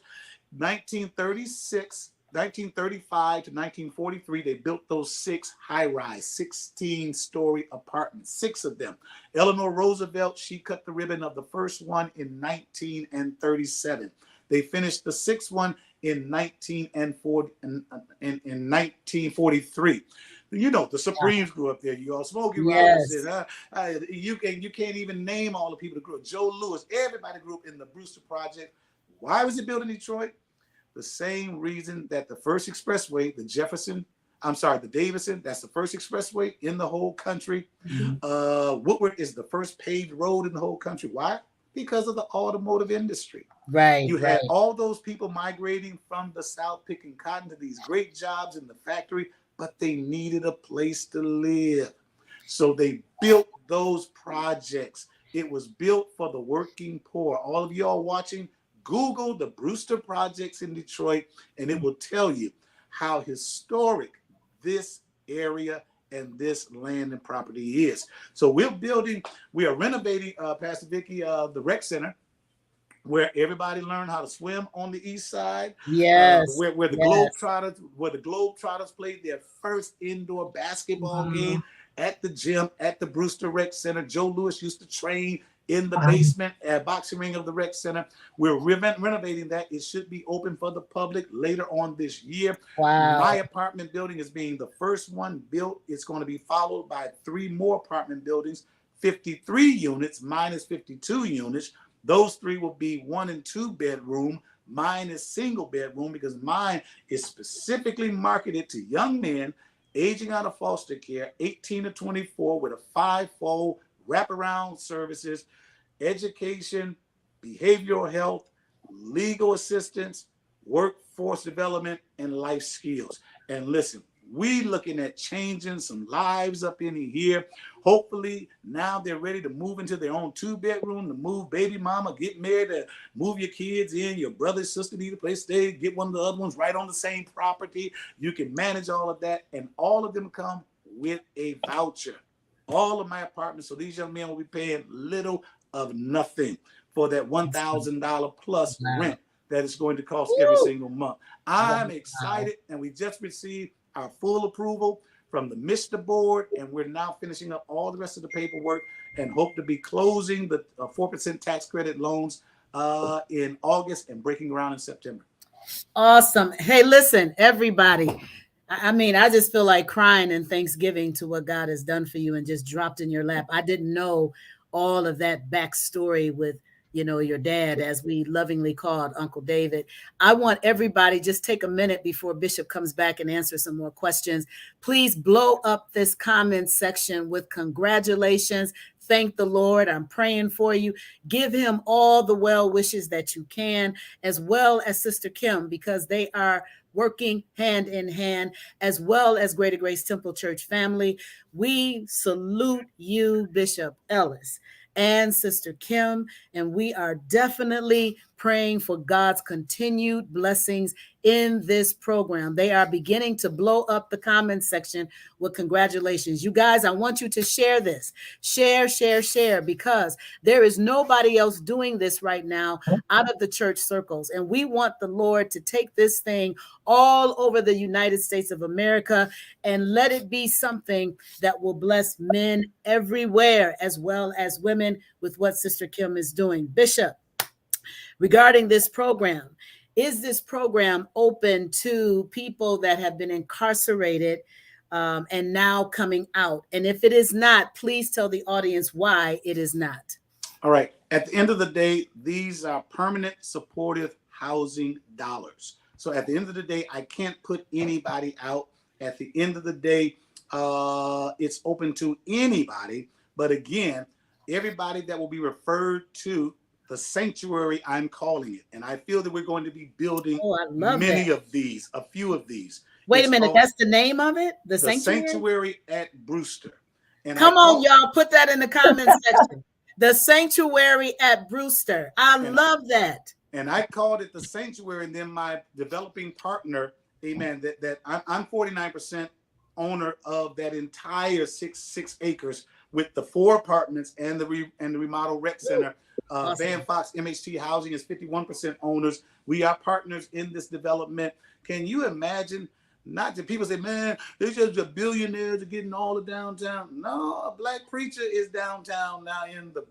Speaker 4: 1935 to 1943, they built those 6 high-rise, 16-story apartments, 6 of them. Eleanor Roosevelt, she cut the ribbon of the first one in 1937. They finished the 6th one in 1943. You know, the Supremes grew up there. You all, Smokey Robinson. You can't even name all the people that grew up. Joe Louis, everybody grew up in the Brewster Project. Why was it built in Detroit? The same reason that the first expressway, the Jefferson I'm sorry, the Davidson, that's the first expressway in the whole country. Woodward is the first paved road in the whole country. Why? Because of the automotive industry.
Speaker 1: Right.
Speaker 4: You had all those people migrating from the South, picking cotton to these great jobs in the factory, but they needed a place to live. So they built those projects. It was built for the working poor. All of y'all watching, Google the Brewster projects in Detroit, and it will tell you how historic this area and this land and property is. So we are renovating, Pastor Vicki, the rec center, where everybody learned how to swim on the east side.
Speaker 1: Yes.
Speaker 4: Where the Globetrotters played their first indoor basketball game at the gym at the Brewster Rec Center. Joe Louis used to train in the basement boxing ring of the rec center. We're renovating that. It should be open for the public later on this year.
Speaker 1: Wow.
Speaker 4: My apartment building is being the first one built. It's going to be followed by 3 more apartment buildings, 53 units. Mine is 52 units. Those 3 will be 1 and 2 bedroom. Mine is single bedroom because mine is specifically marketed to young men aging out of foster care, 18 to 24, with a 5-fold wraparound services, education, behavioral health, legal assistance, workforce development, and life skills. And listen, we looking at changing some lives up in here. Hopefully now they're ready to move into their own 2-bedroom, to move baby mama, get married, to move your kids in, your brother, sister need a place to stay, get one of the other ones right on the same property. You can manage all of that, and all of them come with a voucher. All of my apartments, so these young men will be paying little of nothing for that $1,000 plus rent that it's going to cost every single month. I'm excited, and we just received our full approval from the MISTA board, and we're now finishing up all the rest of the paperwork and hope to be closing the 4% tax credit loans in August and breaking ground in September.
Speaker 1: Awesome. Hey, listen, everybody. I mean, I just feel like crying in thanksgiving to what God has done for you and just dropped in your lap. I didn't know all of that backstory with, you know, your dad, as we lovingly called Uncle David. I want everybody, just take a minute before Bishop comes back and answer some more questions. Please blow up this comment section with congratulations. Thank the Lord. I'm praying for you. Give him all the well wishes that you can, as well as Sister Kim, because they are working hand in hand, as well as Greater Grace Temple Church family. We salute you, Bishop Ellis and Sister Kim, and we are definitely praying for God's continued blessings in this program. They are beginning to blow up the comment section with congratulations. You guys, I want you to share this. Share, because there is nobody else doing this right now out of the church circles. And we want the Lord to take this thing all over the United States of America and let it be something that will bless men everywhere, as well as women, with what Sister Kim is doing. Bishop, regarding this program, is this program open to people that have been incarcerated and now coming out? And if it is not, please tell the audience why it is not.
Speaker 4: All right. At the end of the day, these are permanent supportive housing dollars. So at the end of the day, I can't put anybody out. At the end of the day, it's open to anybody. But again, everybody that will be referred to the sanctuary, I'm calling it. And I feel that we're going to be building many of these, a few of these.
Speaker 1: Wait a minute, that's the name of it? The
Speaker 4: Sanctuary at Brewster. And
Speaker 1: come on, y'all, put that in the comment section. The Sanctuary at Brewster. I love that.
Speaker 4: And I called it the Sanctuary, and then my developing partner, amen, that I'm 49% owner of that entire six acres with the 4 apartments and the remodel rec center. Awesome. Van Fox MHT Housing is 51% owners. We are partners in this development. Can you imagine? Not that people say, man, they're just the billionaires are getting all the downtown. No, a black preacher is downtown now in the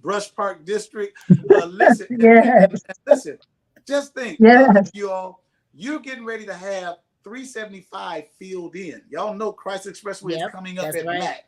Speaker 4: Brush Park district. Listen,
Speaker 3: yes.
Speaker 4: Listen, just think,
Speaker 3: yes.
Speaker 4: You all, you're getting ready to have 375 filled in. Y'all know Christ Expressway is coming up at Mac.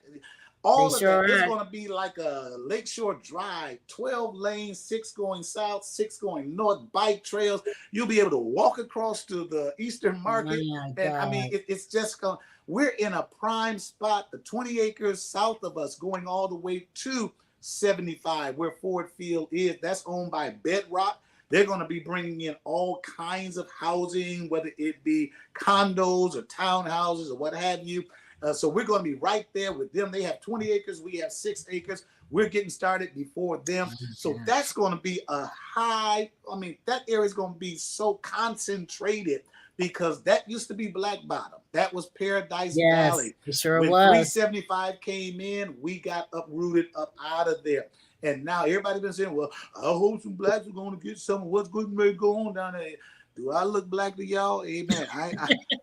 Speaker 4: All
Speaker 1: They
Speaker 4: of
Speaker 1: sure
Speaker 4: that. It's
Speaker 1: are.
Speaker 4: going to be like a Lakeshore Drive, 12 lanes, 6 going south, 6 going north, bike trails. You'll be able to walk across to the Eastern Market.
Speaker 1: My
Speaker 4: And I
Speaker 1: God.
Speaker 4: mean, it's just going, we're in a prime spot, the 20 acres south of us, going all the way to 75, where Ford Field is. That's owned by Bedrock. They're going to be bringing in all kinds of housing, whether it be condos or townhouses or what have you. So we're going to be right there with them. They have 20 acres. We have 6 acres. We're getting started before them. So that's going to be a high, I mean, that area is going to be so concentrated because that used to be Black Bottom. That was Paradise
Speaker 1: Yes,
Speaker 4: Valley.
Speaker 1: it sure
Speaker 4: When
Speaker 1: was.
Speaker 4: 375 came in, we got uprooted up out of there. And now everybody's been saying, well, I hope some blacks are going to get some of what's going to go on down there. Do I look black to y'all? Amen. I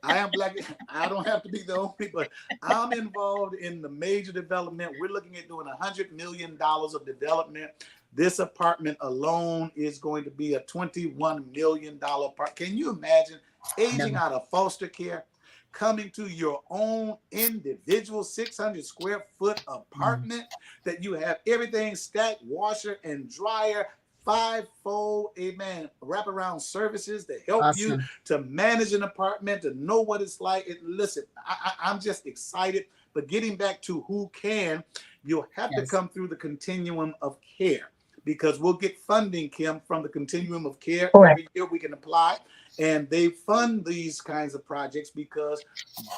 Speaker 4: am black. I don't have to be the only, but I'm involved in the major development. We're looking at doing $100 million of development. This apartment alone is going to be a $21 million part. Can you imagine aging out of foster care, coming to your own individual 600 square foot apartment that you have everything stacked, washer and dryer, 5-fold, amen, wraparound services to help you to manage an apartment, to know what it's like. Listen, I'm just excited. But getting back to who can, you'll have to come through the continuum of care, because we'll get funding, Kim, from the continuum of care.
Speaker 3: Correct.
Speaker 4: Every year we can apply, and they fund these kinds of projects because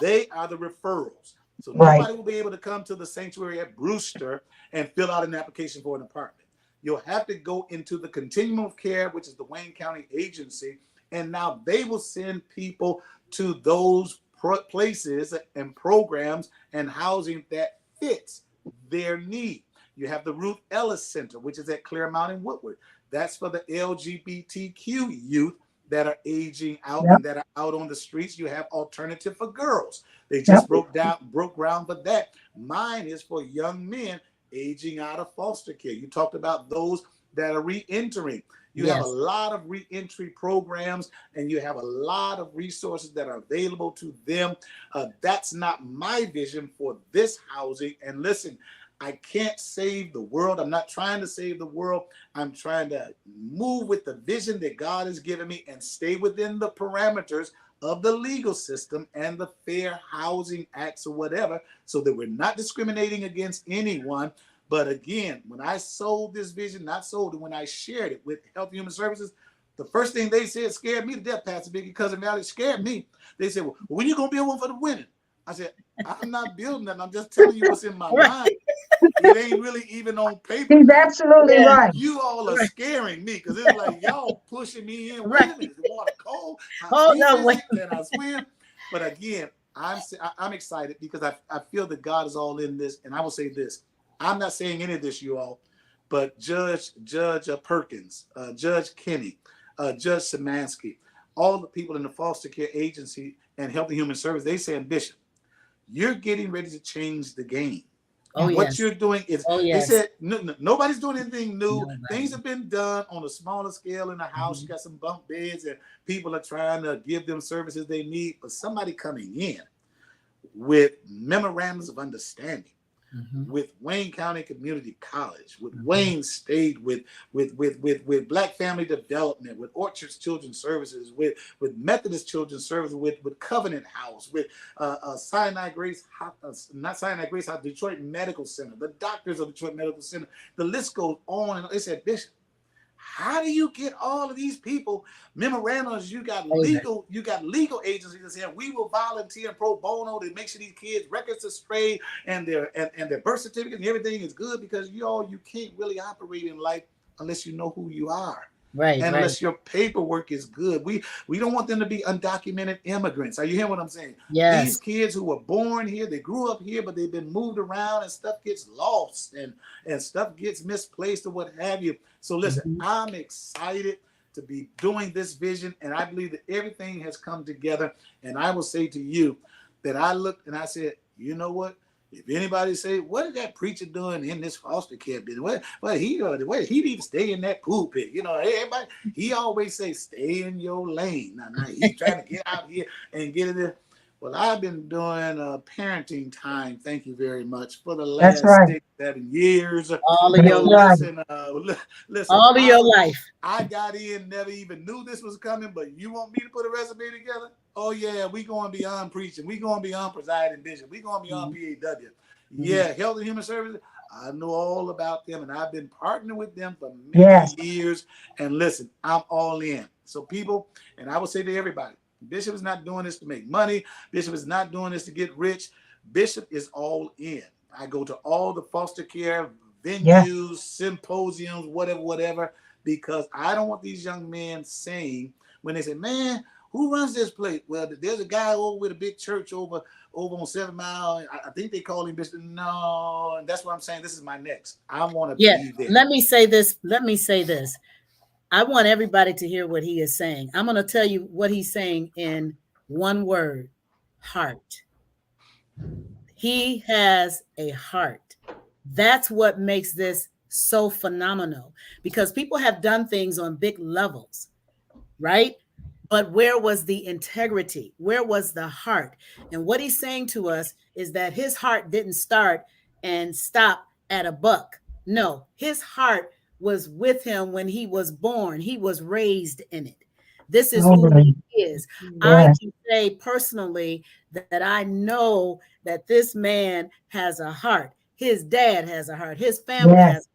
Speaker 4: they are the referrals. So nobody will be able to come to the sanctuary at Brewster and fill out an application for an apartment. You'll have to go into the continuum of care, which is the Wayne County agency, and now they will send people to those places and programs and housing that fits their need. You have the Ruth Ellis Center, which is at Claremont and Woodward. That's for the LGBTQ youth that are aging out and that are out on the streets. You have Alternative for Girls. They just broke ground for that. Mine is for young men aging out of foster care. You talked about those that are re-entering. You have a lot of re-entry programs, and you have a lot of resources that are available to them. That's not my vision for this housing. And listen, I can't save the world. I'm not trying to save the world. I'm trying to move with the vision that God has given me and stay within the parameters of the legal system and the Fair Housing Acts or whatever, so that we're not discriminating against anyone. But again, when I sold this vision, not sold it, when I shared it with Health and Human Services, the first thing they said scared me to death, Pastor Biggie, Cousin Valley, scared me. They said, well, when you going to build one for the women? I said, I'm not building that. I'm just telling you what's in my mind. It ain't really even on paper.
Speaker 3: He's absolutely right.
Speaker 4: You all are scaring me, because it's like y'all pushing me in. Wait a minute, is the water cold? Can I swim? But again, I'm excited because I feel that God is all in this. And I will say this. I'm not saying any of this, you all, but Judge Perkins, Judge Kinney, Judge Szymanski, all the people in the foster care agency and Health and Human Service, they say, Bishop, you're getting ready to change the game. What you're doing is, they said, nobody's doing anything new. Things have been done on a smaller scale in the house. You got some bunk beds and people are trying to give them services they need. But somebody coming in with memorandums of understanding, with Wayne County Community College, with Wayne State, with Black Family Development, with Orchards Children's Services, with Methodist Children's Services, with Covenant House, with Sinai Grace, not Sinai Grace, Detroit Medical Center, the doctors of Detroit Medical Center. The list goes on. And they said, Bishop, how do you get all of these people memorandums? You got legal agencies that say we will volunteer pro bono to make sure these kids' records are straight and their birth certificate and everything is good, because you can't really operate in life unless you know who you are. Unless your paperwork is good. We don't want them to be undocumented immigrants. Are you hearing what I'm saying?
Speaker 1: Yes.
Speaker 4: These kids who were born here, they grew up here, but they've been moved around and stuff gets lost and stuff gets misplaced or what have you. So listen, I'm excited to be doing this vision, and I believe that everything has come together. And I will say to you that I looked and I said, you know what? If anybody say, what is that preacher doing in this foster care business? He need to stay in that pulpit. You know, everybody, he always say, stay in your lane. Now he's trying to get out here and get in there. Well, I've been doing parenting time. Thank you very much for the
Speaker 3: That's
Speaker 4: last
Speaker 3: right.
Speaker 4: 6, 7 years.
Speaker 1: All of
Speaker 3: That's
Speaker 1: your
Speaker 4: So
Speaker 1: life.
Speaker 3: right.
Speaker 4: listen.
Speaker 1: All of your life.
Speaker 4: I got in, never even knew this was coming, but you want me to put a resume together? Oh yeah, we going beyond preaching. We going beyond presiding bishop. We going beyond PAW. Yeah, Health and Human Services. I know all about them, and I've been partnering with them for many
Speaker 3: Yes.
Speaker 4: years. And listen, I'm all in. So people, and I will say to everybody, Bishop is not doing this to make money. Bishop is not doing this to get rich. Bishop is all in. I go to all the foster care venues,
Speaker 3: Yes.
Speaker 4: symposiums, whatever, because I don't want these young men saying when they say, "Man, who runs this place?" Well, there's a guy over with a big church over on 7 Mile. I think they call him Bishop. No, and that's what I'm saying. This is my next. I want to
Speaker 1: Yeah.
Speaker 4: be there.
Speaker 1: Let me say this. I want everybody to hear what he is saying. I'm going to tell you what he's saying in one word: heart. He has a heart. That's what makes this so phenomenal, because people have done things on big levels, right? But where was the integrity? Where was the heart? And what he's saying to us is that his heart didn't start and stop at a buck. No, his heart was with him when he was born. He was raised in it. This is who
Speaker 3: Totally.
Speaker 1: he is. I
Speaker 3: Yes.
Speaker 1: can say personally that I know that this man has a heart. His dad has a heart. His family
Speaker 3: Yes.
Speaker 1: has.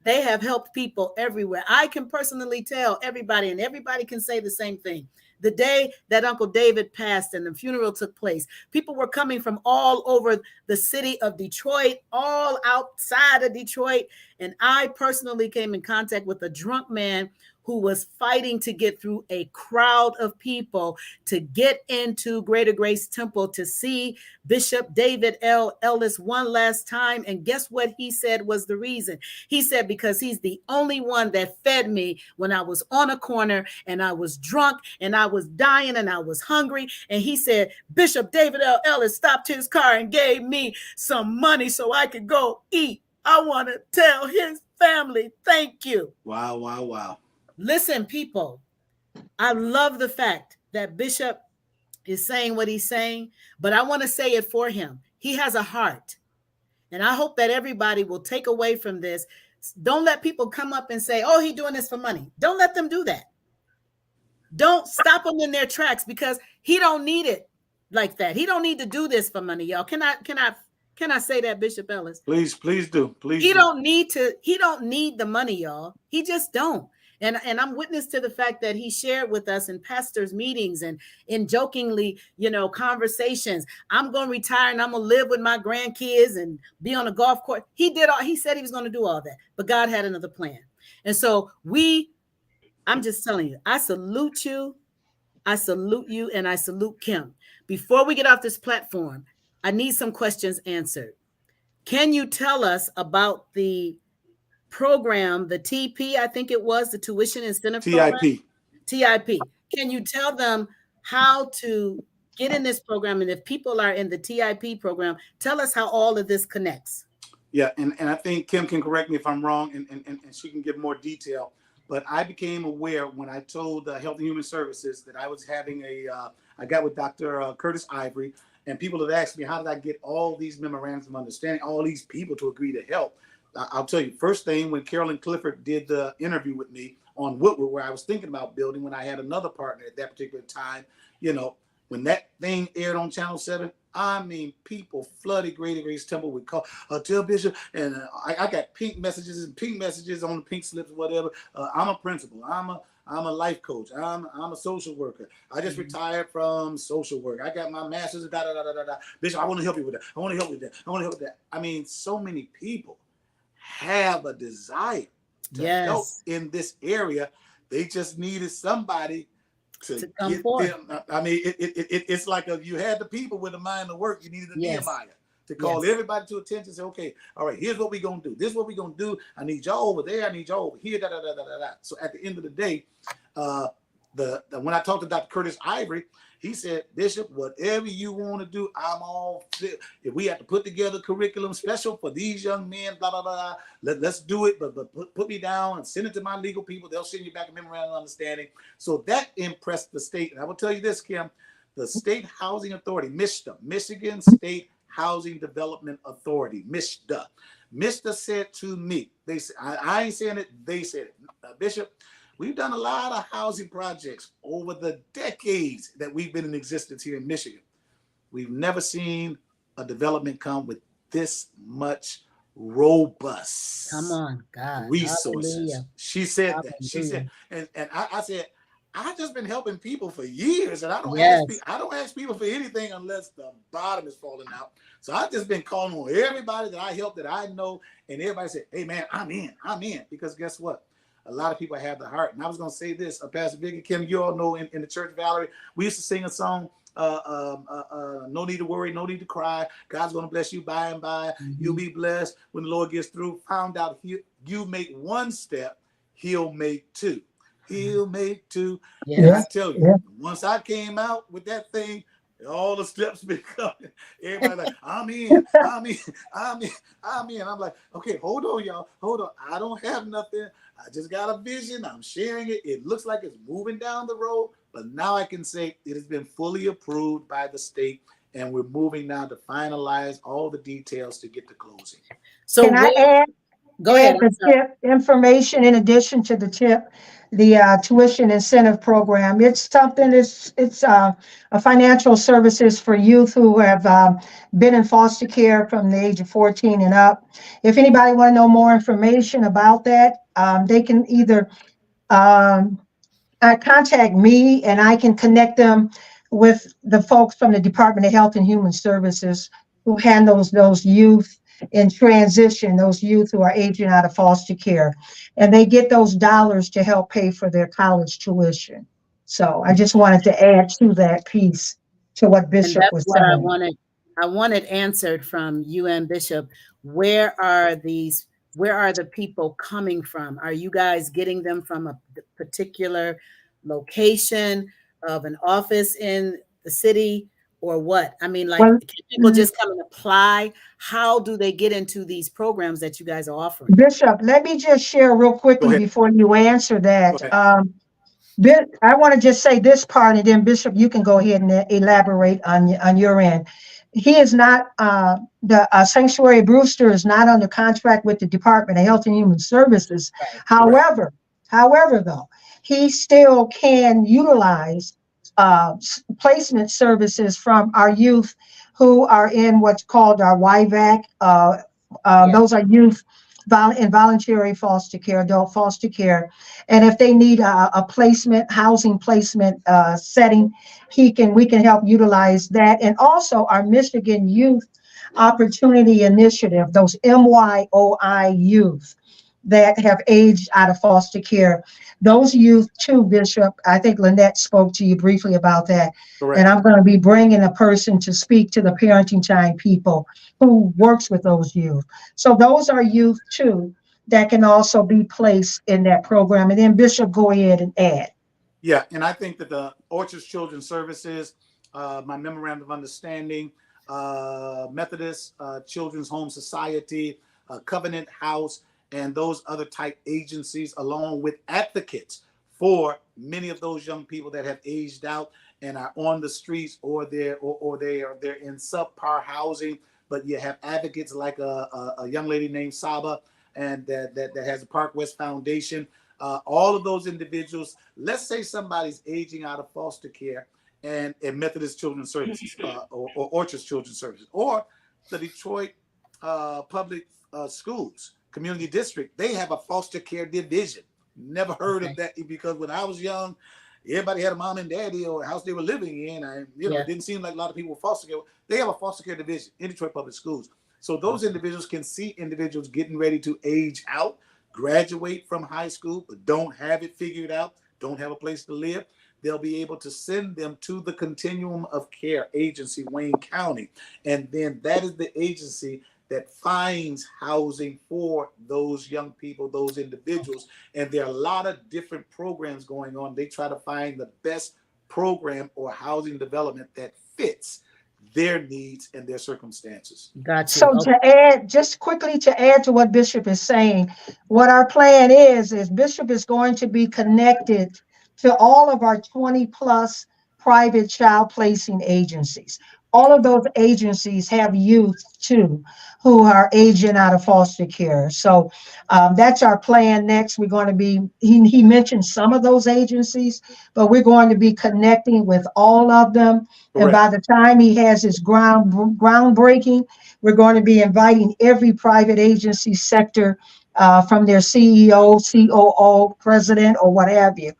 Speaker 1: They have helped people everywhere. I can personally tell everybody, and everybody can say the same thing. The day that Uncle David passed and the funeral took place, people were coming from all over the city of Detroit, all outside of Detroit. And I personally came in contact with a drunk man who was fighting to get through a crowd of people to get into Greater Grace Temple to see Bishop David L. Ellis one last time. And guess what he said was the reason? He said, because he's the only one that fed me when I was on a corner and I was drunk and I was dying and I was hungry. And he said, Bishop David L. Ellis stopped his car and gave me some money so I could go eat. I want to tell his family, thank you.
Speaker 4: Wow, wow, wow.
Speaker 1: Listen, people, I love the fact that Bishop is saying what he's saying, but I want to say it for him. He has a heart. And I hope that everybody will take away from this. Don't let people come up and say, oh, he's doing this for money. Don't let them do that. Don't stop them in their tracks, because he don't need it like that. He don't need to do this for money, y'all. Can I say that, Bishop Ellis?
Speaker 4: Please do. Please.
Speaker 1: He don't need the money, y'all. He just don't. And I'm witness to the fact that he shared with us in pastors' meetings and in jokingly, conversations. I'm going to retire and I'm going to live with my grandkids and be on a golf course. He said he was going to do all that, but God had another plan. And so I'm just telling you, I salute you. I salute you, and I salute Kim. Before we get off this platform, I need some questions answered. Can you tell us about the program, the TP, I think it was, the tuition incentive program? TIP. Can you tell them how to get in this program? And if people are in the TIP program, tell us how all of this connects.
Speaker 4: Yeah, and I think Kim can correct me if I'm wrong, and she can give more detail. But I became aware when I told Health and Human Services that I was having I got with Dr. Curtis Ivory, and people have asked me, how did I get all these memorandums of understanding, all these people to agree to help? I'll tell you, first thing, when Carolyn Clifford did the interview with me on Woodward, where I was thinking about building, when I had another partner at that particular time, when that thing aired on Channel 7, I mean, people flooded Greater Grace Temple with call, tell Bishop, and I got pink messages on the pink slips, whatever. I'm a principal. I'm a life coach. I'm a social worker. I just retired from social work. I got my master's. Bishop, I want to help you with that. I want to help with that. I mean, so many people have a desire to help in this area. They just needed somebody to come forward. Them. I mean, it's like you had the people with the mind to work. You needed a Nehemiah to call everybody to attention and say, okay, all right, here's what we're going to do. This is what we're going to do. I need y'all over there. I need y'all over here. So at the end of the day, when I talked to Dr. Curtis Ivory, he said, Bishop, whatever you want to do, I'm all fit. If we have to put together curriculum special for these young men, blah, blah, blah, let's do it. But put me down and send it to my legal people. They'll send you back a memorandum of understanding. So that impressed the state. And I will tell you this, Kim, The State Housing Authority, MISTA, Michigan State Housing Development Authority, MISTA. MISTA said to me, they said, I ain't saying it, they said it. Bishop, we've done a lot of housing projects over the decades that we've been in existence here in Michigan. We've never seen a development come with this much robust
Speaker 1: Come on, God.
Speaker 4: resources.
Speaker 1: Hallelujah.
Speaker 4: She said that. She said, and I said, I've just been helping people for years, and I don't ask people for anything unless the bottom is falling out. So I've just been calling on everybody that I help, that I know, and everybody said, hey man, I'm in. Because guess what? A lot of people have the heart. And I was going to say this, Pastor Vicki, Kim, you all know in the church, Valerie, we used to sing a song, no need to worry, no need to cry. God's going to bless you by and by. You'll be blessed when the Lord gets through. Found out you make one step, he'll make two. He'll make two.
Speaker 1: Yes.
Speaker 4: And I tell you, once I came out with that thing, all the steps been coming. Everybody like, I'm in. I'm like, okay, hold on, y'all. Hold on. I don't have nothing. I just got a vision. I'm sharing it. It looks like it's moving down the road. But now I can say it has been fully approved by the state. And we're moving now to finalize all the details to get to closing.
Speaker 1: So
Speaker 3: Can I add?
Speaker 1: Go ahead.
Speaker 3: The TIP information in addition to the TIP, the tuition incentive program. It's something. It's a financial services for youth who have been in foster care from the age of 14 and up. If anybody want to know more information about that, they can either contact me, and I can connect them with the folks from the Department of Health and Human Services who handles those youth in transition, those youth who are aging out of foster care, and they get those dollars to help pay for their college tuition. So I just wanted to add to that piece to what Bishop was saying.
Speaker 1: I wanted answered from you and Bishop. Where are the people coming from? Are you guys getting them from a particular location of an office in the city? Or what? I mean, like, can people just come and apply? How do they get into these programs that you guys are offering?
Speaker 3: Bishop, let me just share real quickly before you answer that. I want to just say this part, and then Bishop, you can go ahead and elaborate on your end. He is not, the Sanctuary Brewster is not under contract with the Department of Health and Human Services. However, though, he still can utilize placement services from our youth who are in what's called our YVAC. Those are youth involuntary foster care, adult foster care. And if they need a placement, housing placement setting, we can help utilize that. And also our Michigan Youth Opportunity Initiative, those MYOI youth that have aged out of foster care. Those youth too, Bishop, I think Lynette spoke to you briefly about that. Correct. And I'm going to be bringing a person to speak to the Parenting Time people who works with those youth. So those are youth too that can also be placed in that program. And then Bishop, go ahead and add.
Speaker 4: Yeah, and I think that the Orchards Children's Services, my memorandum of understanding, Methodist Children's Home Society, Covenant House, and those other type agencies, along with advocates for many of those young people that have aged out and are on the streets, or they're in subpar housing. But you have advocates like a young lady named Saba, and that has the Park West Foundation. All of those individuals. Let's say somebody's aging out of foster care, and Methodist Children's Services or Orchards Children's Services, or the Detroit Public Schools Community District, they have a foster care division. Never heard of that, because when I was young, everybody had a mom and daddy or a house they were living in. And it didn't seem like a lot of people were foster care. They have a foster care division in Detroit Public Schools. So those individuals can see individuals getting ready to age out, graduate from high school, but don't have it figured out, don't have a place to live. They'll be able to send them to the Continuum of Care Agency, Wayne County. And then that is the agency that finds housing for those young people, those individuals. And there are a lot of different programs going on. They try to find the best program or housing development that fits their needs and their circumstances.
Speaker 1: Gotcha.
Speaker 3: So to add, just quickly to add to what Bishop is saying, what our plan is Bishop is going to be connected to all of our 20 plus private child placing agencies. All of those agencies have youth too who are aging out of foster care. So that's our plan next. We're going to be, he mentioned some of those agencies, but we're going to be connecting with all of them. And
Speaker 4: Correct.
Speaker 3: by the time he has his groundbreaking, we're going to be inviting every private agency sector from their CEO, COO, president, or what have you.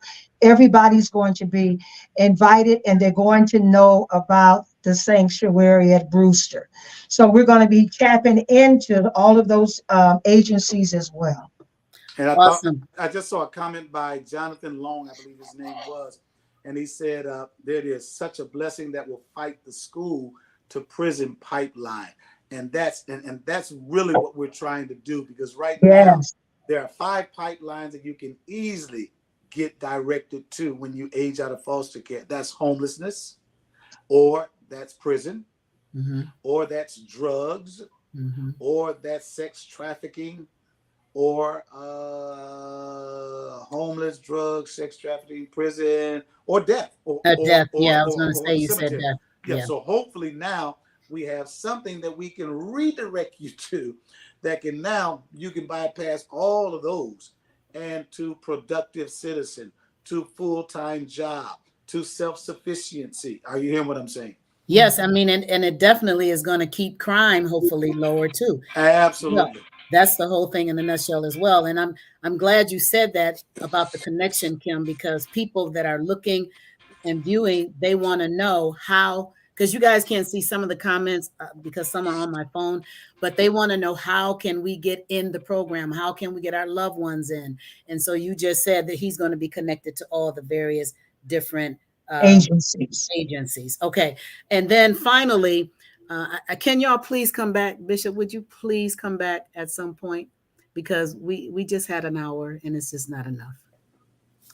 Speaker 3: Everybody's going to be invited, and they're going to know about the sanctuary at Brewster. So we're going to be tapping into all of those agencies as well.
Speaker 4: And
Speaker 1: Awesome.
Speaker 4: I just saw a comment by Jonathan Long, I believe his name was, and he said, there is such a blessing that will fight the school to prison pipeline. And that's really what we're trying to do, because right now
Speaker 3: Yes.
Speaker 4: there are 5 pipelines that you can easily get directed to when you age out of foster care. That's homelessness, or that's prison, or that's drugs, or that's sex trafficking, or homeless, drugs, sex trafficking, prison, or death, or
Speaker 1: Death.
Speaker 4: or,
Speaker 1: Yeah, I was
Speaker 4: or,
Speaker 1: going to
Speaker 4: or
Speaker 1: say you said
Speaker 4: cemetery.
Speaker 1: death.
Speaker 4: Yeah.
Speaker 1: Yeah.
Speaker 4: So hopefully now we have something that we can redirect you to, that can now you can bypass all of those, and to productive citizen, to full-time job, to self-sufficiency. Are you hearing what I'm saying?
Speaker 1: Yes, I mean, and it definitely is going to keep crime hopefully lower too.
Speaker 4: Absolutely.
Speaker 1: Yeah, that's the whole thing in a nutshell as well. And I'm glad you said that about the connection, Kim, because people that are looking and viewing, they want to know how, because you guys can't see some of the comments because some are on my phone, but they want to know, how can we get in the program? How can we get our loved ones in? And so you just said that he's going to be connected to all the various different agencies. Okay. And then finally, can y'all please come back? Bishop, would you please come back at some point? Because we just had an hour and it's just not enough.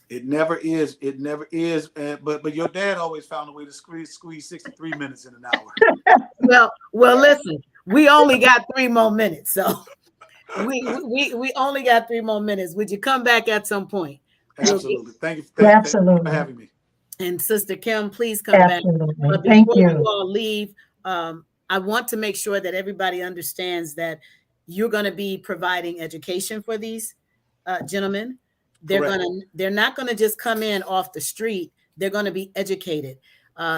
Speaker 4: It never is. It never is. But your dad always found a way to squeeze 63 minutes in an hour.
Speaker 1: Well, listen, we only got 3 more minutes. So we only got 3 more minutes. Would you come back at some point?
Speaker 4: Absolutely. Thank you
Speaker 3: Absolutely.
Speaker 4: for having me.
Speaker 1: And Sister Kim, please come
Speaker 3: Absolutely.
Speaker 1: back. But
Speaker 3: Thank
Speaker 1: before
Speaker 3: you.
Speaker 1: you all leave, I want to make sure that everybody understands that you're going to be providing education for these gentlemen. They're not going to just come in off the street. They're going to be educated.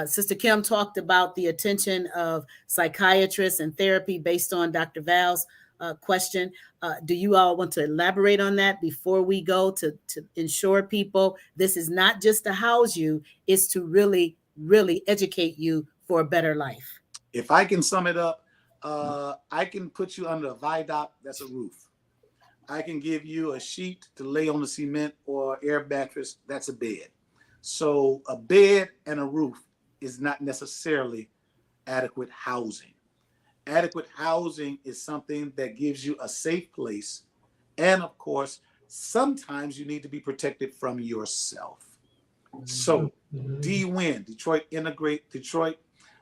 Speaker 1: Sister Kim talked about the attention of psychiatrists and therapy based on Dr. Val's question. Do you all want to elaborate on that before we go to ensure people this is not just to house you, it's to really, really educate you for a better life?
Speaker 4: If I can sum it up, I can put you under a viaduct, that's a roof. I can give you a sheet to lay on the cement, or air mattress, that's a bed. So a bed and a roof is not necessarily adequate housing. Adequate housing is something that gives you a safe place. And of course, sometimes you need to be protected from yourself. So DWIN, Detroit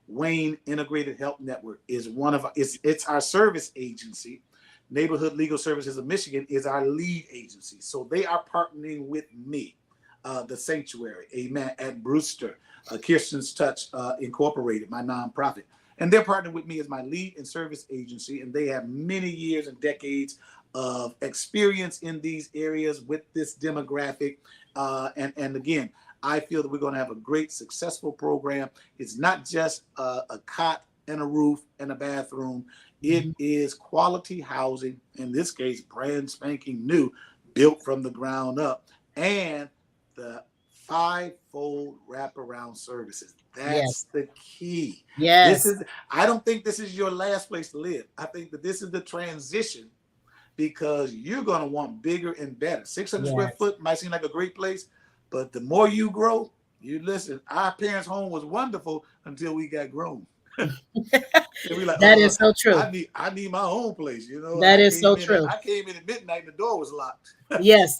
Speaker 4: Wayne Integrated Health Network, is one of it's our service agency. Neighborhood Legal Services of Michigan is our lead agency. So they are partnering with me, the Sanctuary, amen, at Brewster, Kirsten's Touch Incorporated, my nonprofit. And they're partnering with me as my lead and service agency. And they have many years and decades of experience in these areas with this demographic. And again, I feel that we're going to have a great, successful program. It's not just a cot and a roof and a bathroom. It is quality housing, in this case, brand spanking new, built from the ground up, and the 5-fold wraparound services. That's the key.
Speaker 1: Yes.
Speaker 4: I don't think this is your last place to live. I think that this is the transition, because you're going to want bigger and better. 600 square foot might seem like a great place, but the more you grow, you listen. Our parents' home was wonderful until we got grown. Like,
Speaker 1: that is so true.
Speaker 4: I need my own place, you know.
Speaker 1: That is so true.
Speaker 4: I came in at midnight and the door was locked.
Speaker 1: Yes.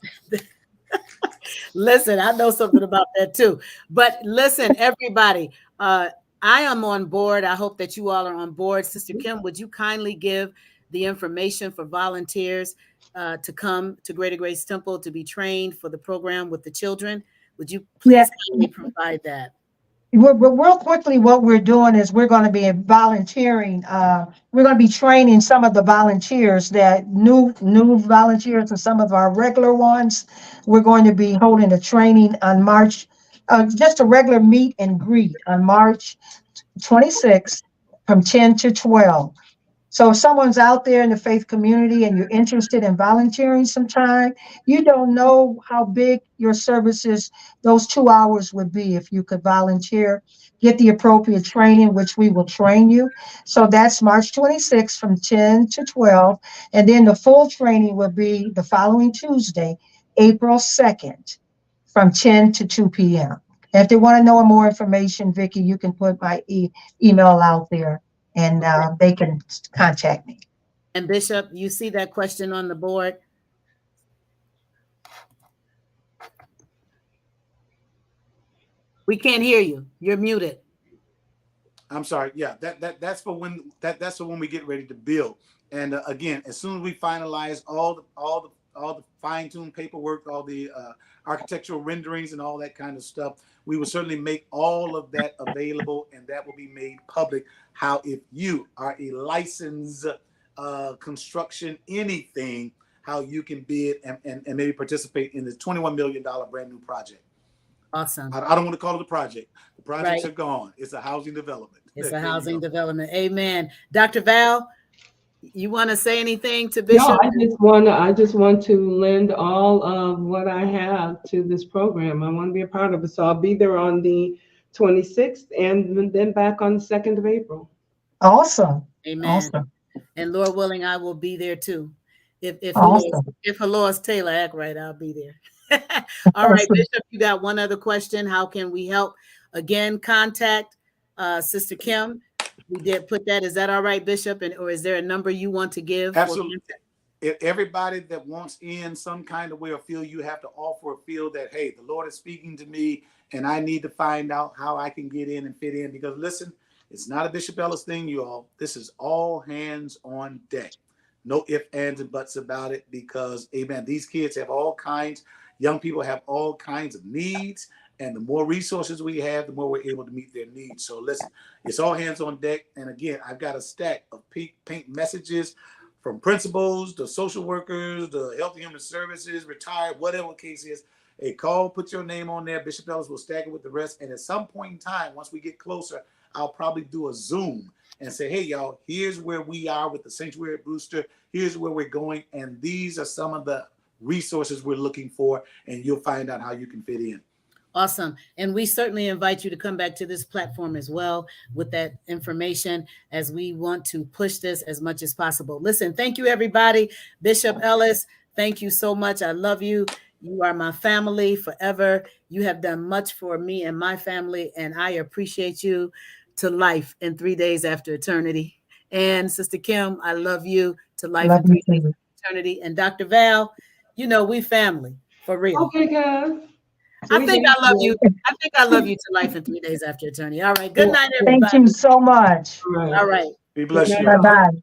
Speaker 1: Listen, I know something about that too. But listen, everybody, I am on board. I hope that you all are on board. Sister Kim, would you kindly give the information for volunteers to come to Greater Grace Temple to be trained for the program with the children? Would you please kindly provide that?
Speaker 3: Real quickly, what we're doing is we're going to be volunteering. We're going to be training some of the volunteers, that new volunteers, and some of our regular ones. We're going to be holding a training on March, just a regular meet and greet on March 26th from 10 to 12. So if someone's out there in the faith community and you're interested in volunteering sometime, you don't know how big your services, those 2 hours would be if you could volunteer, get the appropriate training, which we will train you. So that's March 26th from 10 to 12. And then the full training will be the following Tuesday, April 2nd from 10 to 2 p.m. And if they want to know more information, Vicki, you can put my email out there, and they can contact me.
Speaker 1: And Bishop, you see that question on the board? We can't hear you. You're muted.
Speaker 4: I'm sorry. Yeah, that's for when we get ready to build. And again, as soon as we finalize all the fine-tuned paperwork, all the architectural renderings and all that kind of stuff, we will certainly make all of that available, and that will be made public. How, if you are a licensed construction anything, how you can bid and maybe participate in this $21 million brand new project.
Speaker 1: Awesome.
Speaker 4: I don't want to call it a project. The projects
Speaker 1: Right.
Speaker 4: are gone. It's a housing development.
Speaker 1: It's
Speaker 4: There
Speaker 1: a
Speaker 4: you
Speaker 1: housing
Speaker 4: go.
Speaker 1: development. Amen. Dr. Val, you want to say anything to
Speaker 2: No,
Speaker 1: Bishop?
Speaker 2: I just want to lend all of what I have to this program. I want to be a part of it. So I'll be there on the 26th and then back on the 2nd of April.
Speaker 3: Awesome.
Speaker 1: Amen.
Speaker 3: Awesome.
Speaker 1: And Lord willing, I will be there too. If
Speaker 3: Awesome.
Speaker 1: Dolores Taylor act right, I'll be there. All right,
Speaker 3: Awesome.
Speaker 1: Bishop, you got one other question. How can we help? Again, contact Sister Kim. We did put that. Is that all right, Bishop? Or is there a number you want to give?
Speaker 4: Absolutely. If everybody that wants in some kind of way or feel you have to offer a feel that, hey, the Lord is speaking to me and I need to find out how I can get in and fit in. Because listen, it's not a Bishop Ellis thing, you all. This is all hands on deck. No ifs, ands, and buts about it, because, amen, these kids have all kinds, young people have all kinds of needs. And the more resources we have, the more we're able to meet their needs. So listen, it's all hands on deck. And again, I've got a stack of paint messages from principals, the social workers, the health and human services, retired, whatever the case is. A call, put your name on there. Bishop Ellis will stack it with the rest. And at some point in time, once we get closer, I'll probably do a Zoom and say, hey, y'all, here's where we are with the Sanctuary at Brewster. Here's where we're going. And these are some of the resources we're looking for. And you'll find out how you can fit in.
Speaker 1: Awesome. And we certainly invite you to come back to this platform as well with that information, as we want to push this as much as possible. Listen, thank you, everybody. Bishop Ellis, thank you so much. I love you. You are my family forever. You have done much for me and my family, and I appreciate you to life in 3 days after eternity. And Sister Kim, I love you to life
Speaker 3: Love
Speaker 1: in 3
Speaker 3: you
Speaker 1: days
Speaker 3: too.
Speaker 1: after eternity. And Dr. Val, you know, we family for real.
Speaker 2: Okay, guys.
Speaker 1: I think I love you. I think I love you to life in 3 days after eternity. All right. Good night,
Speaker 3: Thank
Speaker 1: everybody.
Speaker 3: you so much.
Speaker 2: All right.
Speaker 1: All right.
Speaker 4: Be blessed,
Speaker 2: Good
Speaker 4: you
Speaker 2: night.
Speaker 4: all.
Speaker 3: Bye-bye.